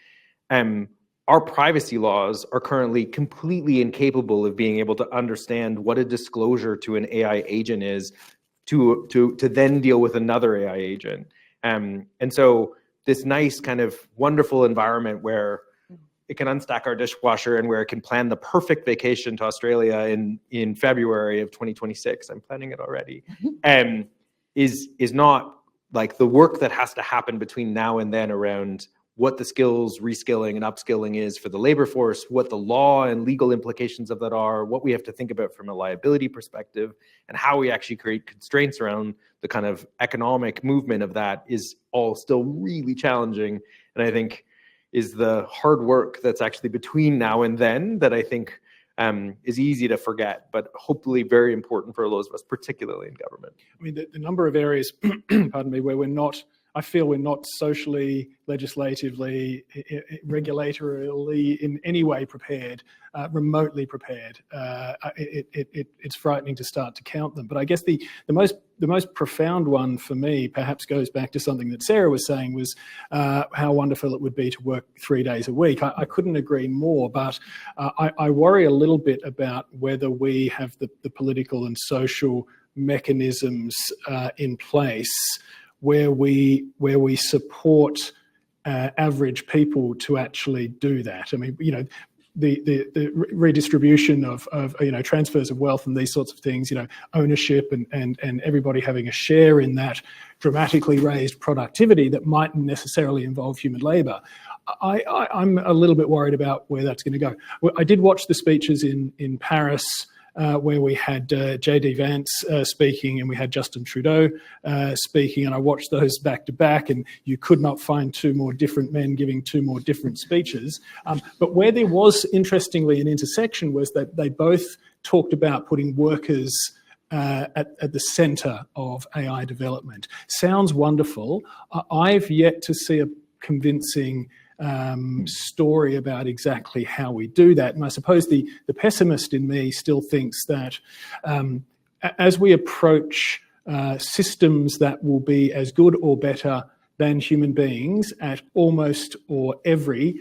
Our privacy laws are currently completely incapable of being able to understand what a disclosure to an AI agent is to then deal with another AI agent. And so this nice kind of wonderful environment where it can unstack our dishwasher and where it can plan the perfect vacation to Australia in February of 2026, I'm planning it already, is not like the work that has to happen between now and then around what the skills, reskilling and upskilling is for the labor force, what the law and legal implications of that are, what we have to think about from a liability perspective, and how we actually create constraints around the kind of economic movement of that is all still really challenging. And I think is the hard work that's actually between now and then that I think is easy to forget, but hopefully very important for those of us, particularly in government. I mean, the number of areas, pardon me, where I feel we're not socially, legislatively, regulatorily in any way prepared, remotely prepared. It's frightening to start to count them. But I guess the most profound one for me perhaps goes back to something that Sarah was saying, was how wonderful it would be to work 3 days a week. I couldn't agree more, but I worry a little bit about whether we have the political and social mechanisms in place where we support average people to actually do that. I mean, the redistribution of transfers of wealth and these sorts of things, ownership and everybody having a share in that dramatically raised productivity that mightn't necessarily involve human labor. I'm a little bit worried about where that's going to go. I did watch the speeches in Paris, where we had J.D. Vance speaking and we had Justin Trudeau speaking, and I watched those back to back, and you could not find 2 more different men giving 2 more different speeches. But where there was, interestingly, an intersection was that they both talked about putting workers at the centre of AI development. Sounds wonderful. I've yet to see a convincing story about exactly how we do that. And I suppose the pessimist in me still thinks that as we approach systems that will be as good or better than human beings at almost or every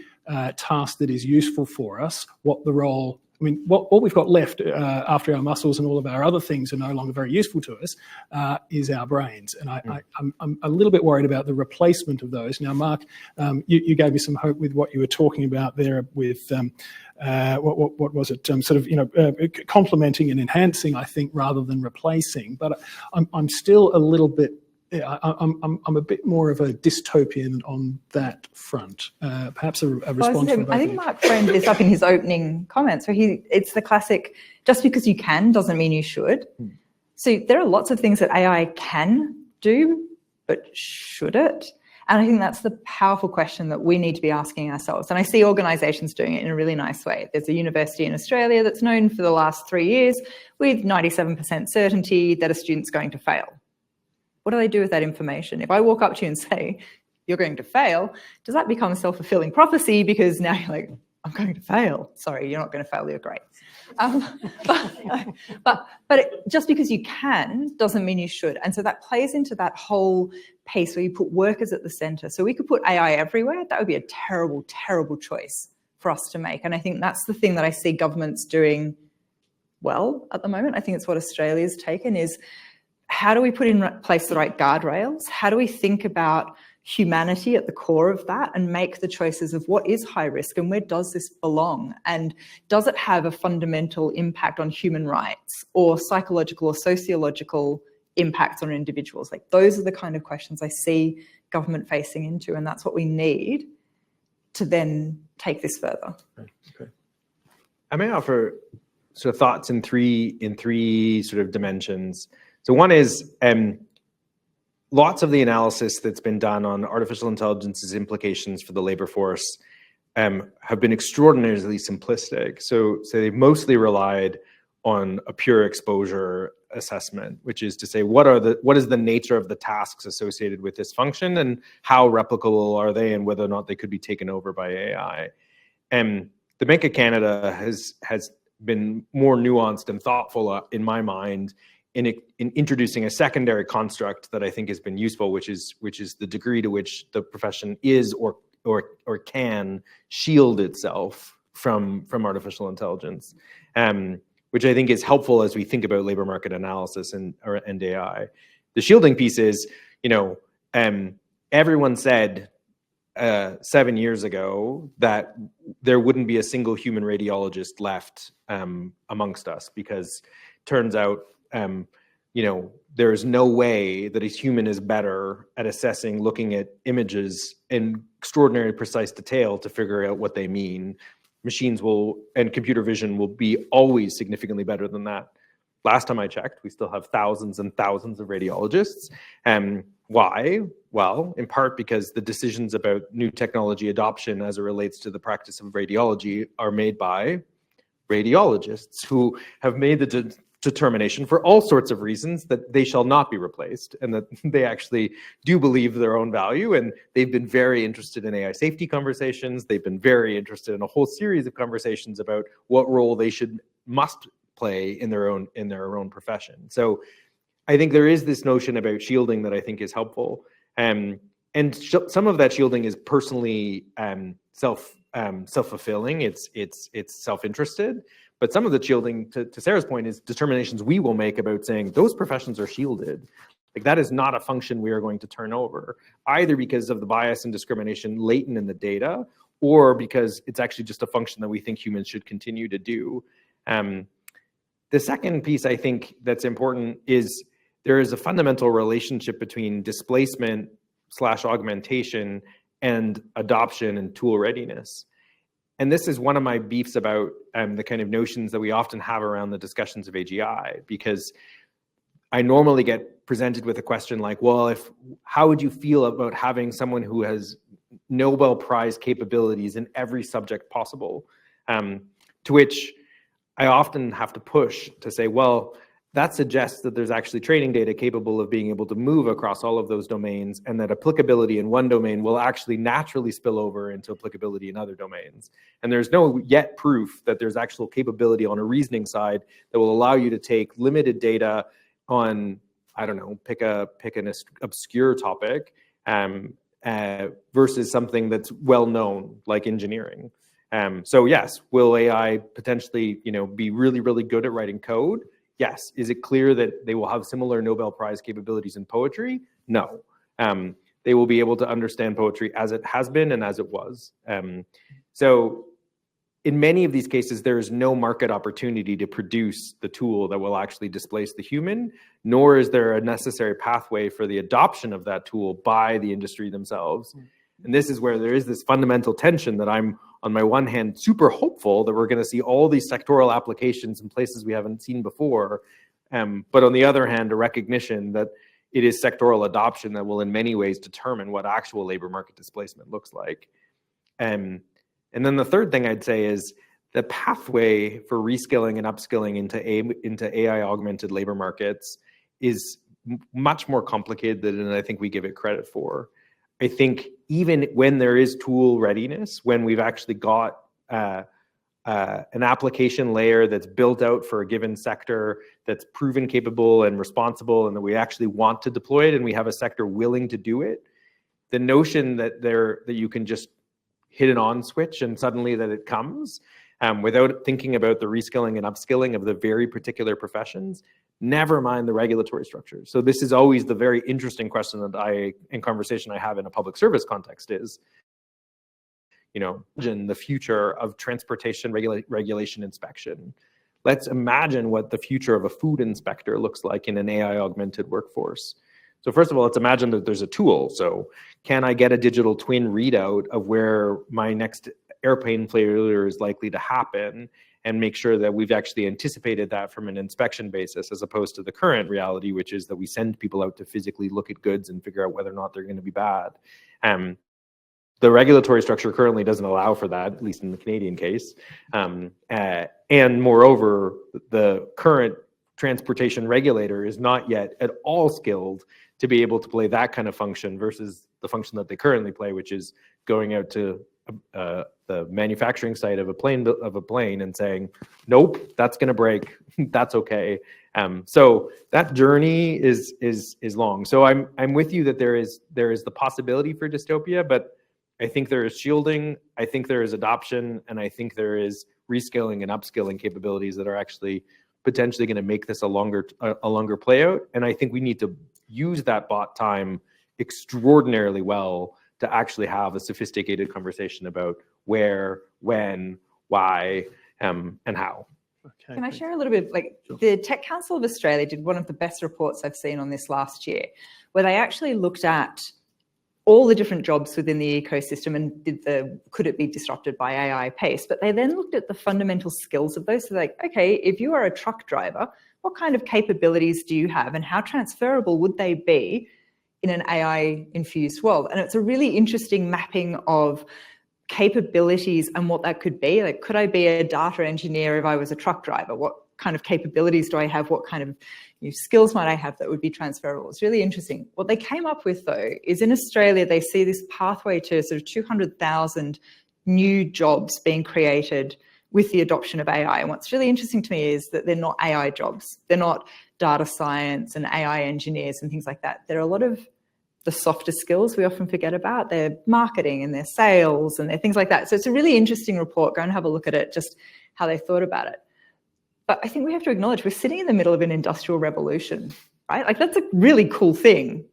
task that is useful for us, what we've got left after our muscles and all of our other things are no longer very useful to us is our brains. And I'm a little bit worried about the replacement of those. Now, Mark, you gave me some hope with what you were talking about there with what was it? Complementing and enhancing, I think, rather than replacing. But I'm still a little bit. I'm a bit more of a dystopian on that front. Perhaps a response from both I think Mark framed this up in his opening comments, where it's the classic, just because you can doesn't mean you should. So there are lots of things that AI can do, but should it? And I think that's the powerful question that we need to be asking ourselves. And I see organisations doing it in a really nice way. There's a university in Australia that's known for the last 3 years with 97% certainty that a student's going to fail. What do they do with that information? If I walk up to you and say, you're going to fail, does that become a self-fulfilling prophecy because now you're like, I'm going to fail. Sorry, you're not going to fail, you're great. Just because you can doesn't mean you should. And so that plays into that whole piece where you put workers at the centre. So we could put AI everywhere. That would be a terrible, terrible choice for us to make. And I think that's the thing that I see governments doing well at the moment. I think it's what Australia's taken is, how do we put in place the right guardrails? How do we think about humanity at the core of that and make the choices of what is high risk and where does this belong? And does it have a fundamental impact on human rights or psychological or sociological impacts on individuals? Like, those are the kind of questions I see government facing into, and that's what we need to then take this further. Okay. I may offer sort of thoughts in three sort of dimensions. So one is lots of the analysis that's been done on artificial intelligence's implications for the labor force have been extraordinarily simplistic. So they've mostly relied on a pure exposure assessment, which is to say, what is the nature of the tasks associated with this function and how replicable are they and whether or not they could be taken over by AI. The Bank of Canada has been more nuanced and thoughtful in my mind in introducing a secondary construct that I think has been useful, which is the degree to which the profession is or can shield itself from artificial intelligence, which I think is helpful as we think about labor market analysis and AI. The shielding piece is, everyone said 7 years ago that there wouldn't be a single human radiologist left amongst us, because turns out there is no way that a human is better at assessing, looking at images in extraordinarily precise detail to figure out what they mean. Machines and computer vision will be always significantly better than that. Last time I checked, we still have thousands and thousands of radiologists. Why? Well, in part because the decisions about new technology adoption as it relates to the practice of radiology are made by radiologists who have made the determination for all sorts of reasons that they shall not be replaced, and that they actually do believe their own value. And they've been very interested in AI safety conversations. They've been very interested in a whole series of conversations about what role they must play in their own profession. So I think there is this notion about shielding that I think is helpful. And some of that shielding is personally self-fulfilling. It's self-interested. But some of the shielding, to Sarah's point, is determinations we will make about saying those professions are shielded. Like, that is not a function we are going to turn over, either because of the bias and discrimination latent in the data, or because it's actually just a function that we think humans should continue to do. The second piece I think that's important is there is a fundamental relationship between displacement/augmentation and adoption and tool readiness. And this is one of my beefs about the kind of notions that we often have around the discussions of AGI, because I normally get presented with a question like, well, how would you feel about having someone who has Nobel Prize capabilities in every subject possible? To which I often have to push to say, well, that suggests that there's actually training data capable of being able to move across all of those domains, and that applicability in one domain will actually naturally spill over into applicability in other domains. And there's no yet proof that there's actual capability on a reasoning side that will allow you to take limited data on, I don't know, pick an obscure topic versus something that's well known, like engineering. So yes, will AI potentially, be really, really good at writing code? Yes. Is it clear that they will have similar Nobel Prize capabilities in poetry? No. They will be able to understand poetry as it has been and as it was. So in many of these cases, there is no market opportunity to produce the tool that will actually displace the human, nor is there a necessary pathway for the adoption of that tool by the industry themselves. And this is where there is this fundamental tension that I'm, on my one hand, super hopeful that we're going to see all these sectoral applications in places we haven't seen before. But on the other hand, a recognition that it is sectoral adoption that will in many ways determine what actual labor market displacement looks like. And then the third thing I'd say is the pathway for reskilling and upskilling into AI augmented labor markets is much more complicated than I think we give it credit for. I think even when there is tool readiness, when we've actually got an application layer that's built out for a given sector, that's proven capable and responsible, and that we actually want to deploy it, and we have a sector willing to do it, the notion that you can just hit an on switch and suddenly that it comes without thinking about the reskilling and upskilling of the very particular professions, never mind the regulatory structure. So this is always the very interesting question that in conversation I have in a public service context is, imagine the future of transportation regulation inspection. Let's imagine what the future of a food inspector looks like in an AI augmented workforce. So first of all, let's imagine that there's a tool. So can I get a digital twin readout of where my next airplane failure is likely to happen, and make sure that we've actually anticipated that from an inspection basis, as opposed to the current reality, which is that we send people out to physically look at goods and figure out whether or not they're going to be bad. The regulatory structure currently doesn't allow for that, at least in the Canadian case. And moreover, the current transportation regulator is not yet at all skilled to be able to play that kind of function versus the function that they currently play, which is going out to the manufacturing site of a plane and saying, nope, that's going to break. That's okay. So that journey is long. So I'm with you that there is the possibility for dystopia, but I think there is shielding, I think there is adoption, and I think there is reskilling and upskilling capabilities that are actually potentially going to make this a longer play out. And I think we need to use that bot time extraordinarily well to actually have a sophisticated conversation about where, when, why, and how. Okay. Can I share a little bit? Sure. The Tech Council of Australia did one of the best reports I've seen on this last year, where they actually looked at all the different jobs within the ecosystem and could it be disrupted by AI pace? But they then looked at the fundamental skills of those. So okay, if you are a truck driver, what kind of capabilities do you have and how transferable would they be in an AI-infused world? And it's a really interesting mapping of capabilities and what that could be. Could I be a data engineer if I was a truck driver? What kind of capabilities do I have? What kind of skills might I have that would be transferable? It's really interesting. What they came up with, though, is in Australia, they see this pathway to sort of 200,000 new jobs being created with the adoption of AI. And what's really interesting to me is that they're not AI jobs. They're not data science and AI engineers and things like that. There are a lot of the softer skills we often forget about. Their marketing and their sales and their things like that. So it's a really interesting report. Go and have a look at it, just how they thought about it. But I think we have to acknowledge we're sitting in the middle of an industrial revolution, right? That's a really cool thing.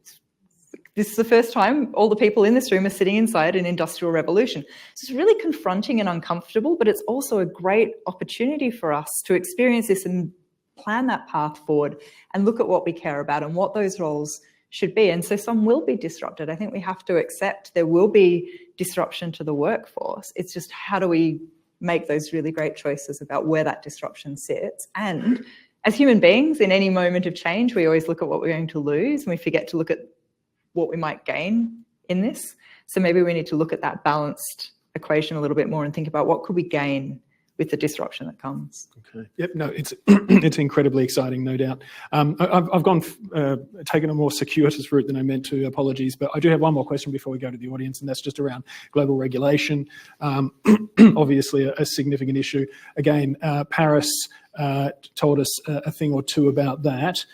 This is the first time all the people in this room are sitting inside an industrial revolution. So it's really confronting and uncomfortable, but it's also a great opportunity for us to experience this and plan that path forward and look at what we care about and what those roles should be. And so some will be disrupted. I think we have to accept there will be disruption to the workforce. It's just how do we make those really great choices about where that disruption sits. And as human beings, in any moment of change, we always look at what we're going to lose and we forget to look at what we might gain in this. So maybe we need to look at that balanced equation a little bit more and think about what could we gain with the disruption that comes. Okay. Yep. No, it's it's incredibly exciting, no doubt. I've taken a more circuitous route than I meant to. Apologies, but I do have one more question before we go to the audience, and that's just around global regulation. Obviously, a significant issue. Again, Paris told us a thing or two about that.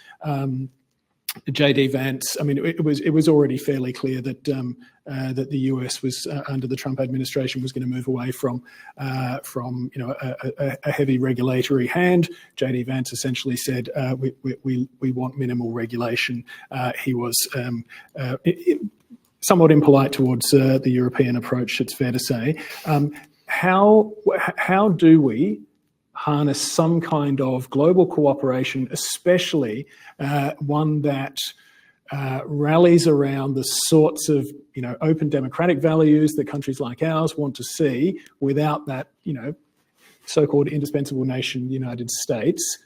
JD Vance. I mean, it was already fairly clear that that the US was under the Trump administration was going to move away from a heavy regulatory hand. JD Vance essentially said we want minimal regulation. He was somewhat impolite towards the European approach. It's fair to say. How do we harness some kind of global cooperation, especially one that rallies around the sorts of open democratic values that countries like ours want to see, without that so-called indispensable nation, United States,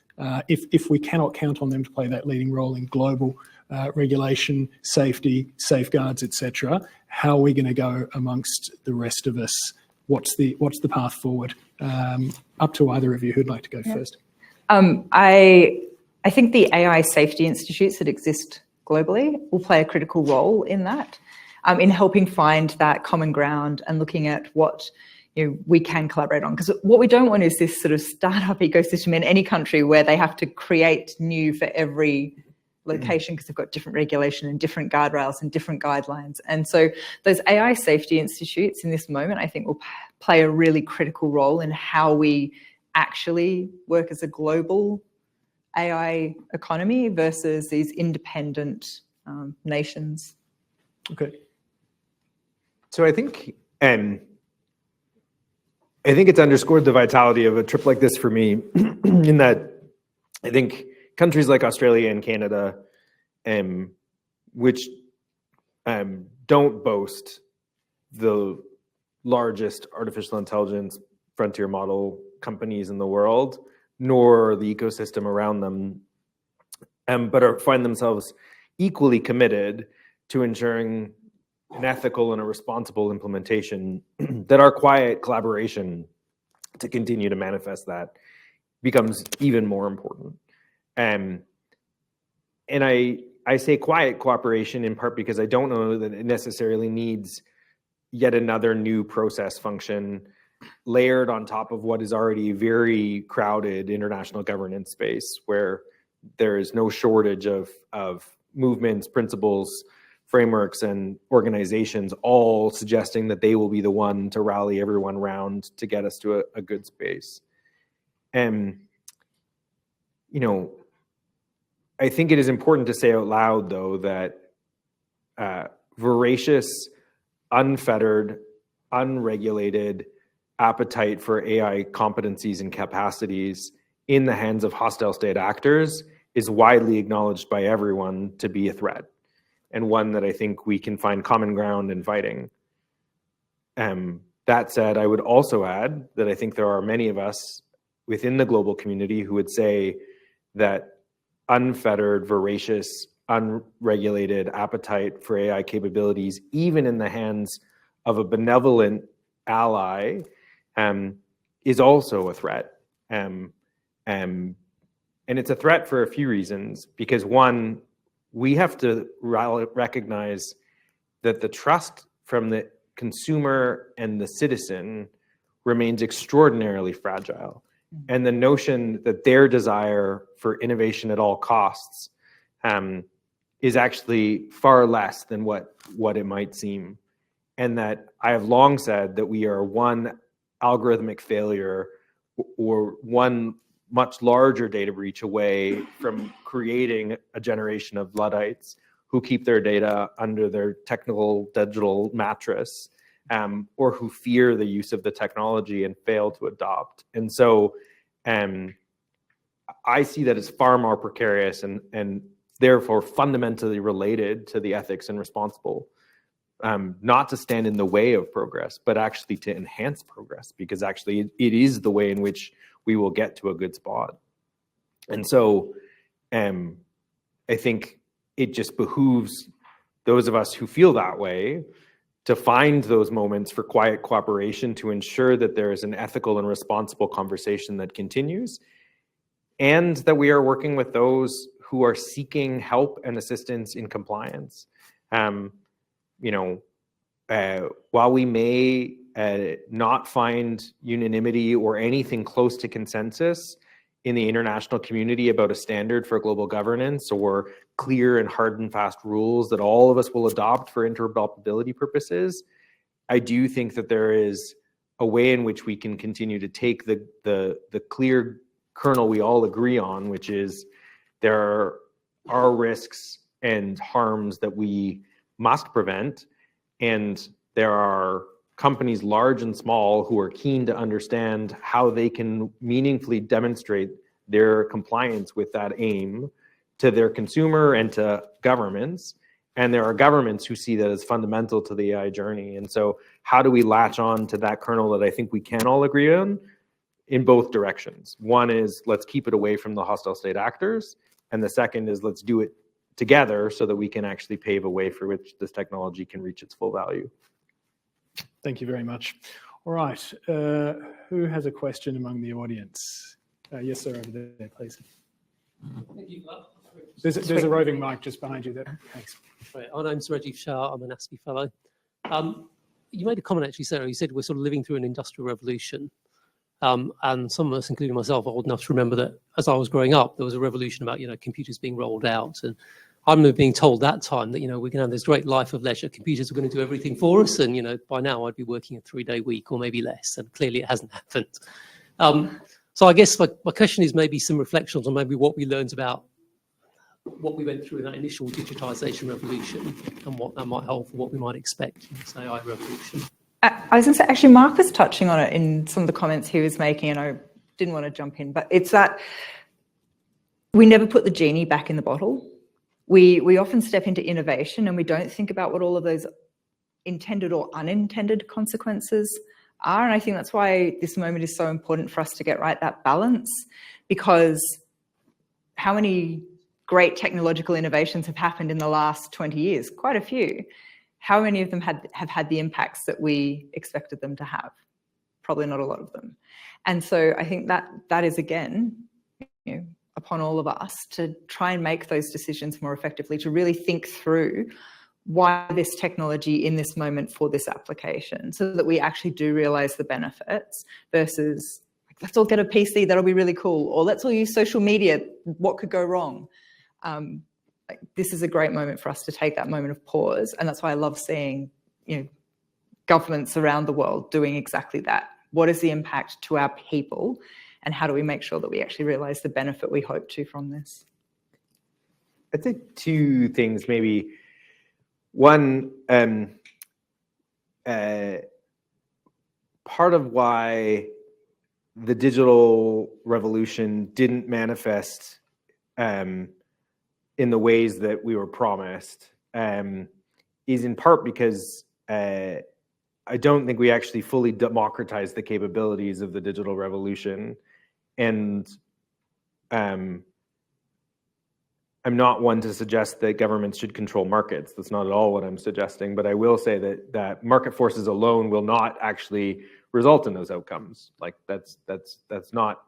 if we cannot count on them to play that leading role in global regulation, safety, safeguards, etc. How are we going to go amongst the rest of us? What's the path forward? Up to either of you who'd like to go first. I think the AI safety institutes that exist globally will play a critical role in that, in helping find that common ground and looking at what we can collaborate on. Because what we don't want is this sort of startup ecosystem in any country where they have to create new for every location because they've got different regulation and different guardrails and different guidelines. And so those AI safety institutes in this moment, I think, will play a really critical role in how we actually work as a global AI economy versus these independent nations. Okay. So I think it's underscored the vitality of a trip like this for me in that I think countries like Australia and Canada, which don't boast the largest artificial intelligence frontier model companies in the world, nor the ecosystem around them, but find themselves equally committed to ensuring an ethical and a responsible implementation, that our quiet collaboration to continue to manifest that becomes even more important. And I say quiet cooperation in part because I don't know that it necessarily needs yet another new process function layered on top of what is already a very crowded international governance space where there is no shortage of movements, principles, frameworks, and organizations all suggesting that they will be the one to rally everyone around to get us to a good space. And, I think it is important to say out loud, though, that voracious, unfettered, unregulated appetite for AI competencies and capacities in the hands of hostile state actors is widely acknowledged by everyone to be a threat, and one that I think we can find common ground in fighting. That said, I would also add that I think there are many of us within the global community who would say that unfettered, voracious, unregulated appetite for AI capabilities, even in the hands of a benevolent ally, is also a threat. And it's a threat for a few reasons, because one, we have to recognize that the trust from the consumer and the citizen remains extraordinarily fragile. And the notion that their desire for innovation at all costs is actually far less than what it might seem. And that I have long said that we are one algorithmic failure or one much larger data breach away from creating a generation of Luddites who keep their data under their technical digital mattress, or who fear the use of the technology and fail to adopt. And so I see that as far more precarious and therefore fundamentally related to the ethics and responsible, not to stand in the way of progress, but actually to enhance progress, because actually it is the way in which we will get to a good spot. And so I think it just behooves those of us who feel that way to find those moments for quiet cooperation to ensure that there is an ethical and responsible conversation that continues, and that we are working with those who are seeking help and assistance in compliance. While we may not find unanimity or anything close to consensus in the international community about a standard for global governance or clear and hard and fast rules that all of us will adopt for interoperability purposes, I do think that there is a way in which we can continue to take the clear kernel we all agree on, which is there are risks and harms that we must prevent, and there are companies large and small who are keen to understand how they can meaningfully demonstrate their compliance with that aim to their consumer and to governments. And there are governments who see that as fundamental to the AI journey. And so how do we latch on to that kernel that I think we can all agree on in both directions? One is let's keep it away from the hostile state actors. And the second is let's do it together so that we can actually pave a way for which this technology can reach its full value. Thank you very much. All right, who has a question among the audience? Yes, sir, over there, please. Thank you for There's a roving mic just behind you there. Thanks. that. My name's Rajiv Shah. I'm an ASPI fellow. You made a comment, actually, Sarah. You said we're sort of living through an industrial revolution. And some of us, including myself, are old enough to remember that as I was growing up, there was a revolution about, computers being rolled out. And I remember being told that time that, we're going to have this great life of leisure. Computers are going to do everything for us. And, by now I'd be working a 3-day week or maybe less. And clearly it hasn't happened. So I guess my question is maybe some reflections on maybe what we learned about what we went through in that initial digitization revolution and what that might hold for what we might expect in this AI revolution. I was going to say, actually, Mark was touching on it in some of the comments he was making, and I didn't want to jump in, but it's that we never put the genie back in the bottle. We often step into innovation and we don't think about what all of those intended or unintended consequences are. And I think that's why this moment is so important for us to get right that balance, because how many great technological innovations have happened in the last 20 years? Quite a few. How many of them have had the impacts that we expected them to have? Probably not a lot of them. And so I think that is, again, upon all of us to try and make those decisions more effectively, to really think through why this technology in this moment for this application, so that we actually do realize the benefits versus let's all get a PC, that'll be really cool, or let's all use social media, what could go wrong? This is a great moment for us to take that moment of pause. And that's why I love seeing, governments around the world doing exactly that. What is the impact to our people? And how do we make sure that we actually realize the benefit we hope to from this? I'd say two things, maybe. One, part of why the digital revolution didn't manifest in the ways that we were promised is in part because I don't think we actually fully democratized the capabilities of the digital revolution. And I'm not one to suggest that governments should control markets. That's not at all what I'm suggesting. But I will say that market forces alone will not actually result in those outcomes. Like that's not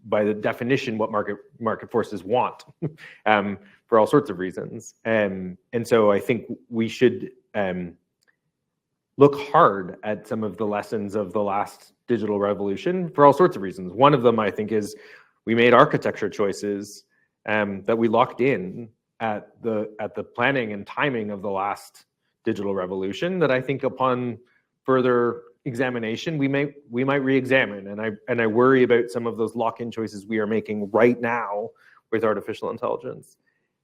by the definition what market forces want for all sorts of reasons. And so I think we should look hard at some of the lessons of the last digital revolution for all sorts of reasons. One of them, I think, is we made architecture choices that we locked in at the planning and timing of the last digital revolution that I think upon further examination we might re-examine, and I worry about some of those lock-in choices we are making right now with artificial intelligence.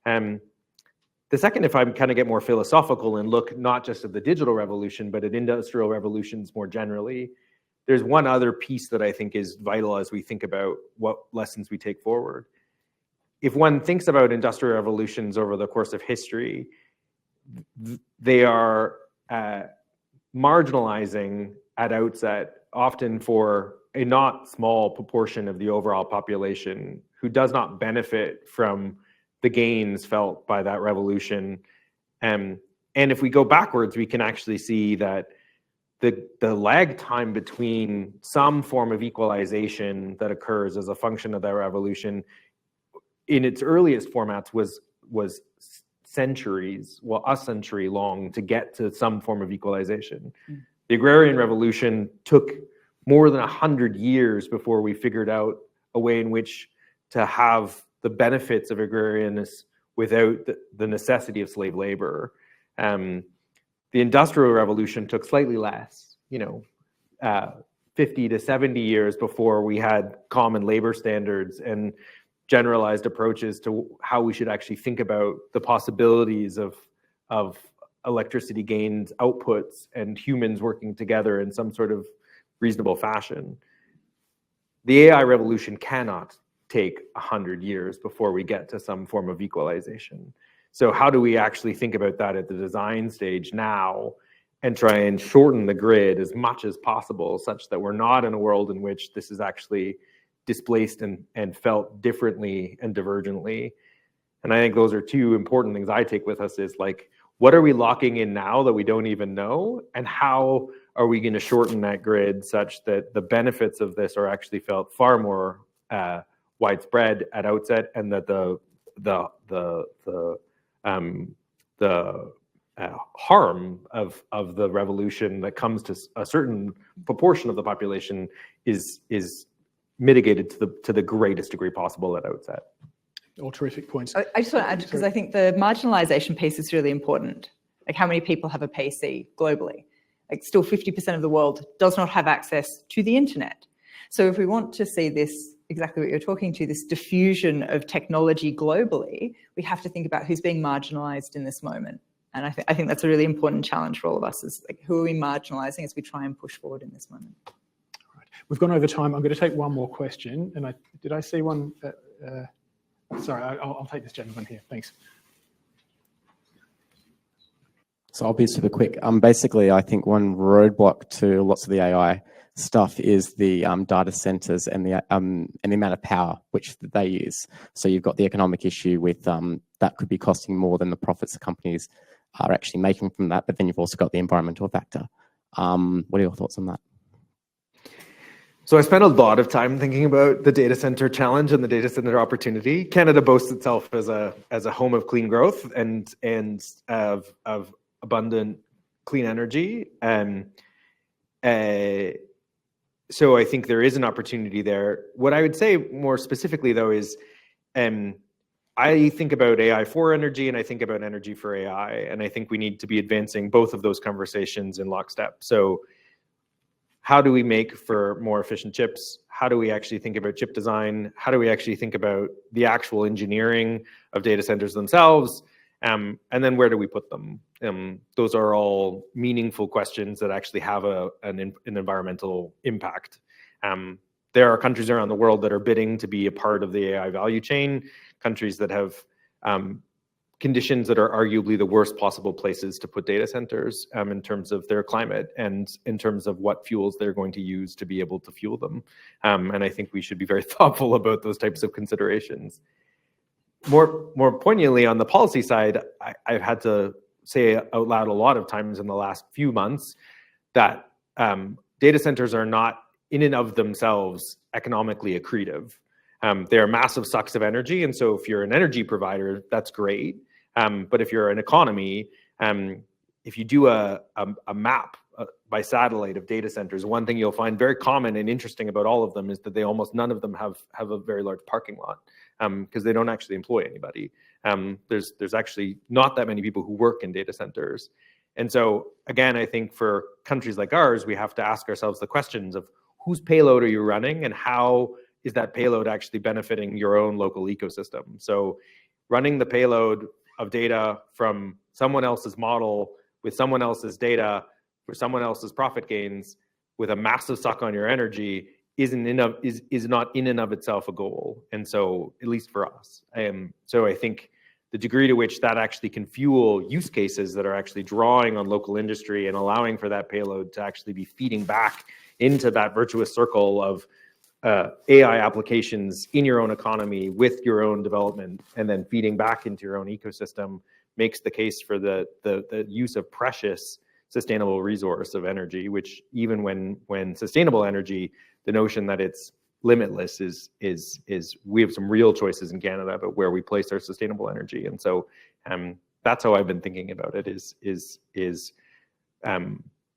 The second, if I kind of get more philosophical and look not just at the digital revolution but at industrial revolutions more generally, there's one other piece that I think is vital as we think about what lessons we take forward. If one thinks about industrial revolutions over the course of history, they are marginalizing at outset, often for a not small proportion of the overall population who does not benefit from the gains felt by that revolution. And if we go backwards, we can actually see that the lag time between some form of equalization that occurs as a function of that revolution in its earliest formats was centuries, well, a century long to get to some form of equalization. The agrarian revolution took more than 100 years before we figured out a way in which to have the benefits of agrarianness without the necessity of slave labor. The industrial revolution took slightly less, 50 to 70 years before we had common labor standards and generalized approaches to how we should actually think about the possibilities of electricity gains, outputs, and humans working together in some sort of reasonable fashion. The AI revolution cannot take 100 years before we get to some form of equalization. So how do we actually think about that at the design stage now and try and shorten the grid as much as possible such that we're not in a world in which this is actually displaced and felt differently and divergently? And I think those are two important things I take with us is like, what are we locking in now that we don't even know? And how are we going to shorten that grid such that the benefits of this are actually felt far more widespread at outset, and that the harm of the revolution that comes to a certain proportion of the population is mitigated to the greatest degree possible at outset. All terrific points. I just want to add, because I think the marginalization piece is really important. Like, how many people have a PC globally? Like, still 50% of the world does not have access to the internet. So if we want to see this, exactly what you're talking to, this diffusion of technology globally, we have to think about who's being marginalized in this moment. And I think that's a really important challenge for all of us, is like, who are we marginalizing as we try and push forward in this moment? All right. We've gone over time. I'm going to take one more question. And did I see one? Sorry, I'll take this gentleman here. Thanks. So I'll be super quick. Basically, I think one roadblock to lots of the AI stuff is the data centers and the amount of power which they use. So you've got the economic issue with that could be costing more than the profits the companies are actually making from that. But then you've also got the environmental factor. What are your thoughts on that? So I spent a lot of time thinking about the data center challenge and the data center opportunity. Canada boasts itself as a home of clean growth and of abundant clean energy. So I think there is an opportunity there. What I would say more specifically, though, is I think about AI for energy and I think about energy for AI. And I think we need to be advancing both of those conversations in lockstep. So how do we make for more efficient chips? How do we actually think about chip design? How do we actually think about the actual engineering of data centers themselves? And then where do we put them? Those are all meaningful questions that actually have an environmental impact. There are countries around the world that are bidding to be a part of the AI value chain, countries that have conditions that are arguably the worst possible places to put data centers in terms of their climate and in terms of what fuels they're going to use to be able to fuel them. And I think we should be very thoughtful about those types of considerations. More poignantly, on the policy side, I've had to say out loud a lot of times in the last few months that data centers are not in and of themselves economically accretive. They are massive sucks of energy. And so if you're an energy provider, that's great. But if you're an economy, if you do a map by satellite of data centers, one thing you'll find very common and interesting about all of them is that almost none of them have a very large parking lot because they don't actually employ anybody. There's actually not that many people who work in data centers. And so again, I think for countries like ours, we have to ask ourselves the questions of whose payload are you running and how is that payload actually benefiting your own local ecosystem? So running the payload of data from someone else's model with someone else's data for someone else's profit gains with a massive suck on your energy is not in and of itself a goal. And so, at least for us. So I think the degree to which that actually can fuel use cases that are actually drawing on local industry and allowing for that payload to actually be feeding back into that virtuous circle of AI applications in your own economy with your own development and then feeding back into your own ecosystem makes the case for the use of precious sustainable resource of energy, which even when sustainable energy, the notion that it's limitless is we have some real choices in Canada about where we place our sustainable energy. And so that's how I've been thinking about it is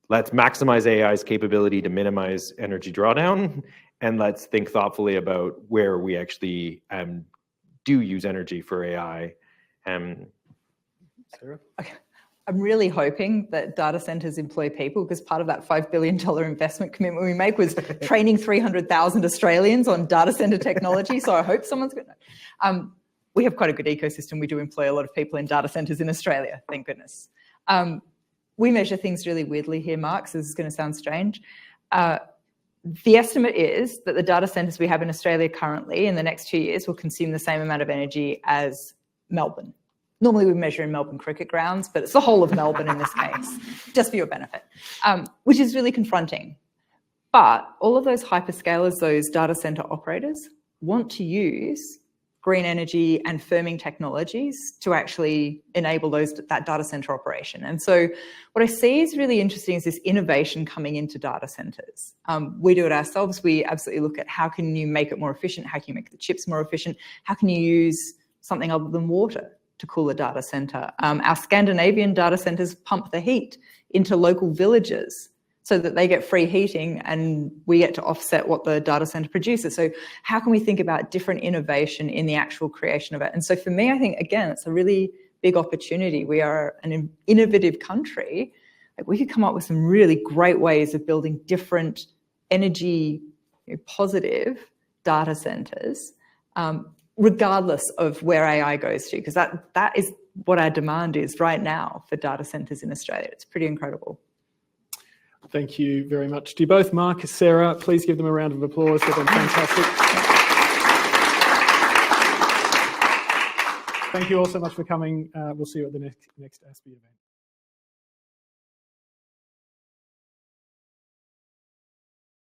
let's maximize AI's capability to minimize energy drawdown, and let's think thoughtfully about where we actually do use energy for AI. Sarah? I'm really hoping that data centers employ people, because part of that $5 billion investment commitment we make was training 300,000 Australians on data center technology. So I hope someone's going to. We have quite a good ecosystem. We do employ a lot of people in data centers in Australia, thank goodness. We measure things really weirdly here, Mark, so this is going to sound strange. The estimate is that the data centers we have in Australia currently in the next 2 years will consume the same amount of energy as Melbourne. Normally we measure in Melbourne cricket grounds, but it's the whole of Melbourne in this case, just for your benefit, which is really confronting. But all of those hyperscalers, those data center operators, want to use green energy and firming technologies to actually enable that data center operation. And so what I see is really interesting is this innovation coming into data centers. We do it ourselves. We absolutely look at how can you make it more efficient? How can you make the chips more efficient? How can you use something other than water to cool a data center? Our Scandinavian data centers pump the heat into local villages so that they get free heating and we get to offset what the data center produces. So how can we think about different innovation in the actual creation of it? And so for me, I think, again, it's a really big opportunity. We are an innovative country. Like, we could come up with some really great ways of building different energy positive data centers, regardless of where AI goes to, because that is what our demand is right now for data centers in Australia. It's pretty incredible. Thank you very much to you both. Mark, Sarah, please give them a round of applause. They've been fantastic. Thank you all so much for coming. We'll see you at the next ASPI event.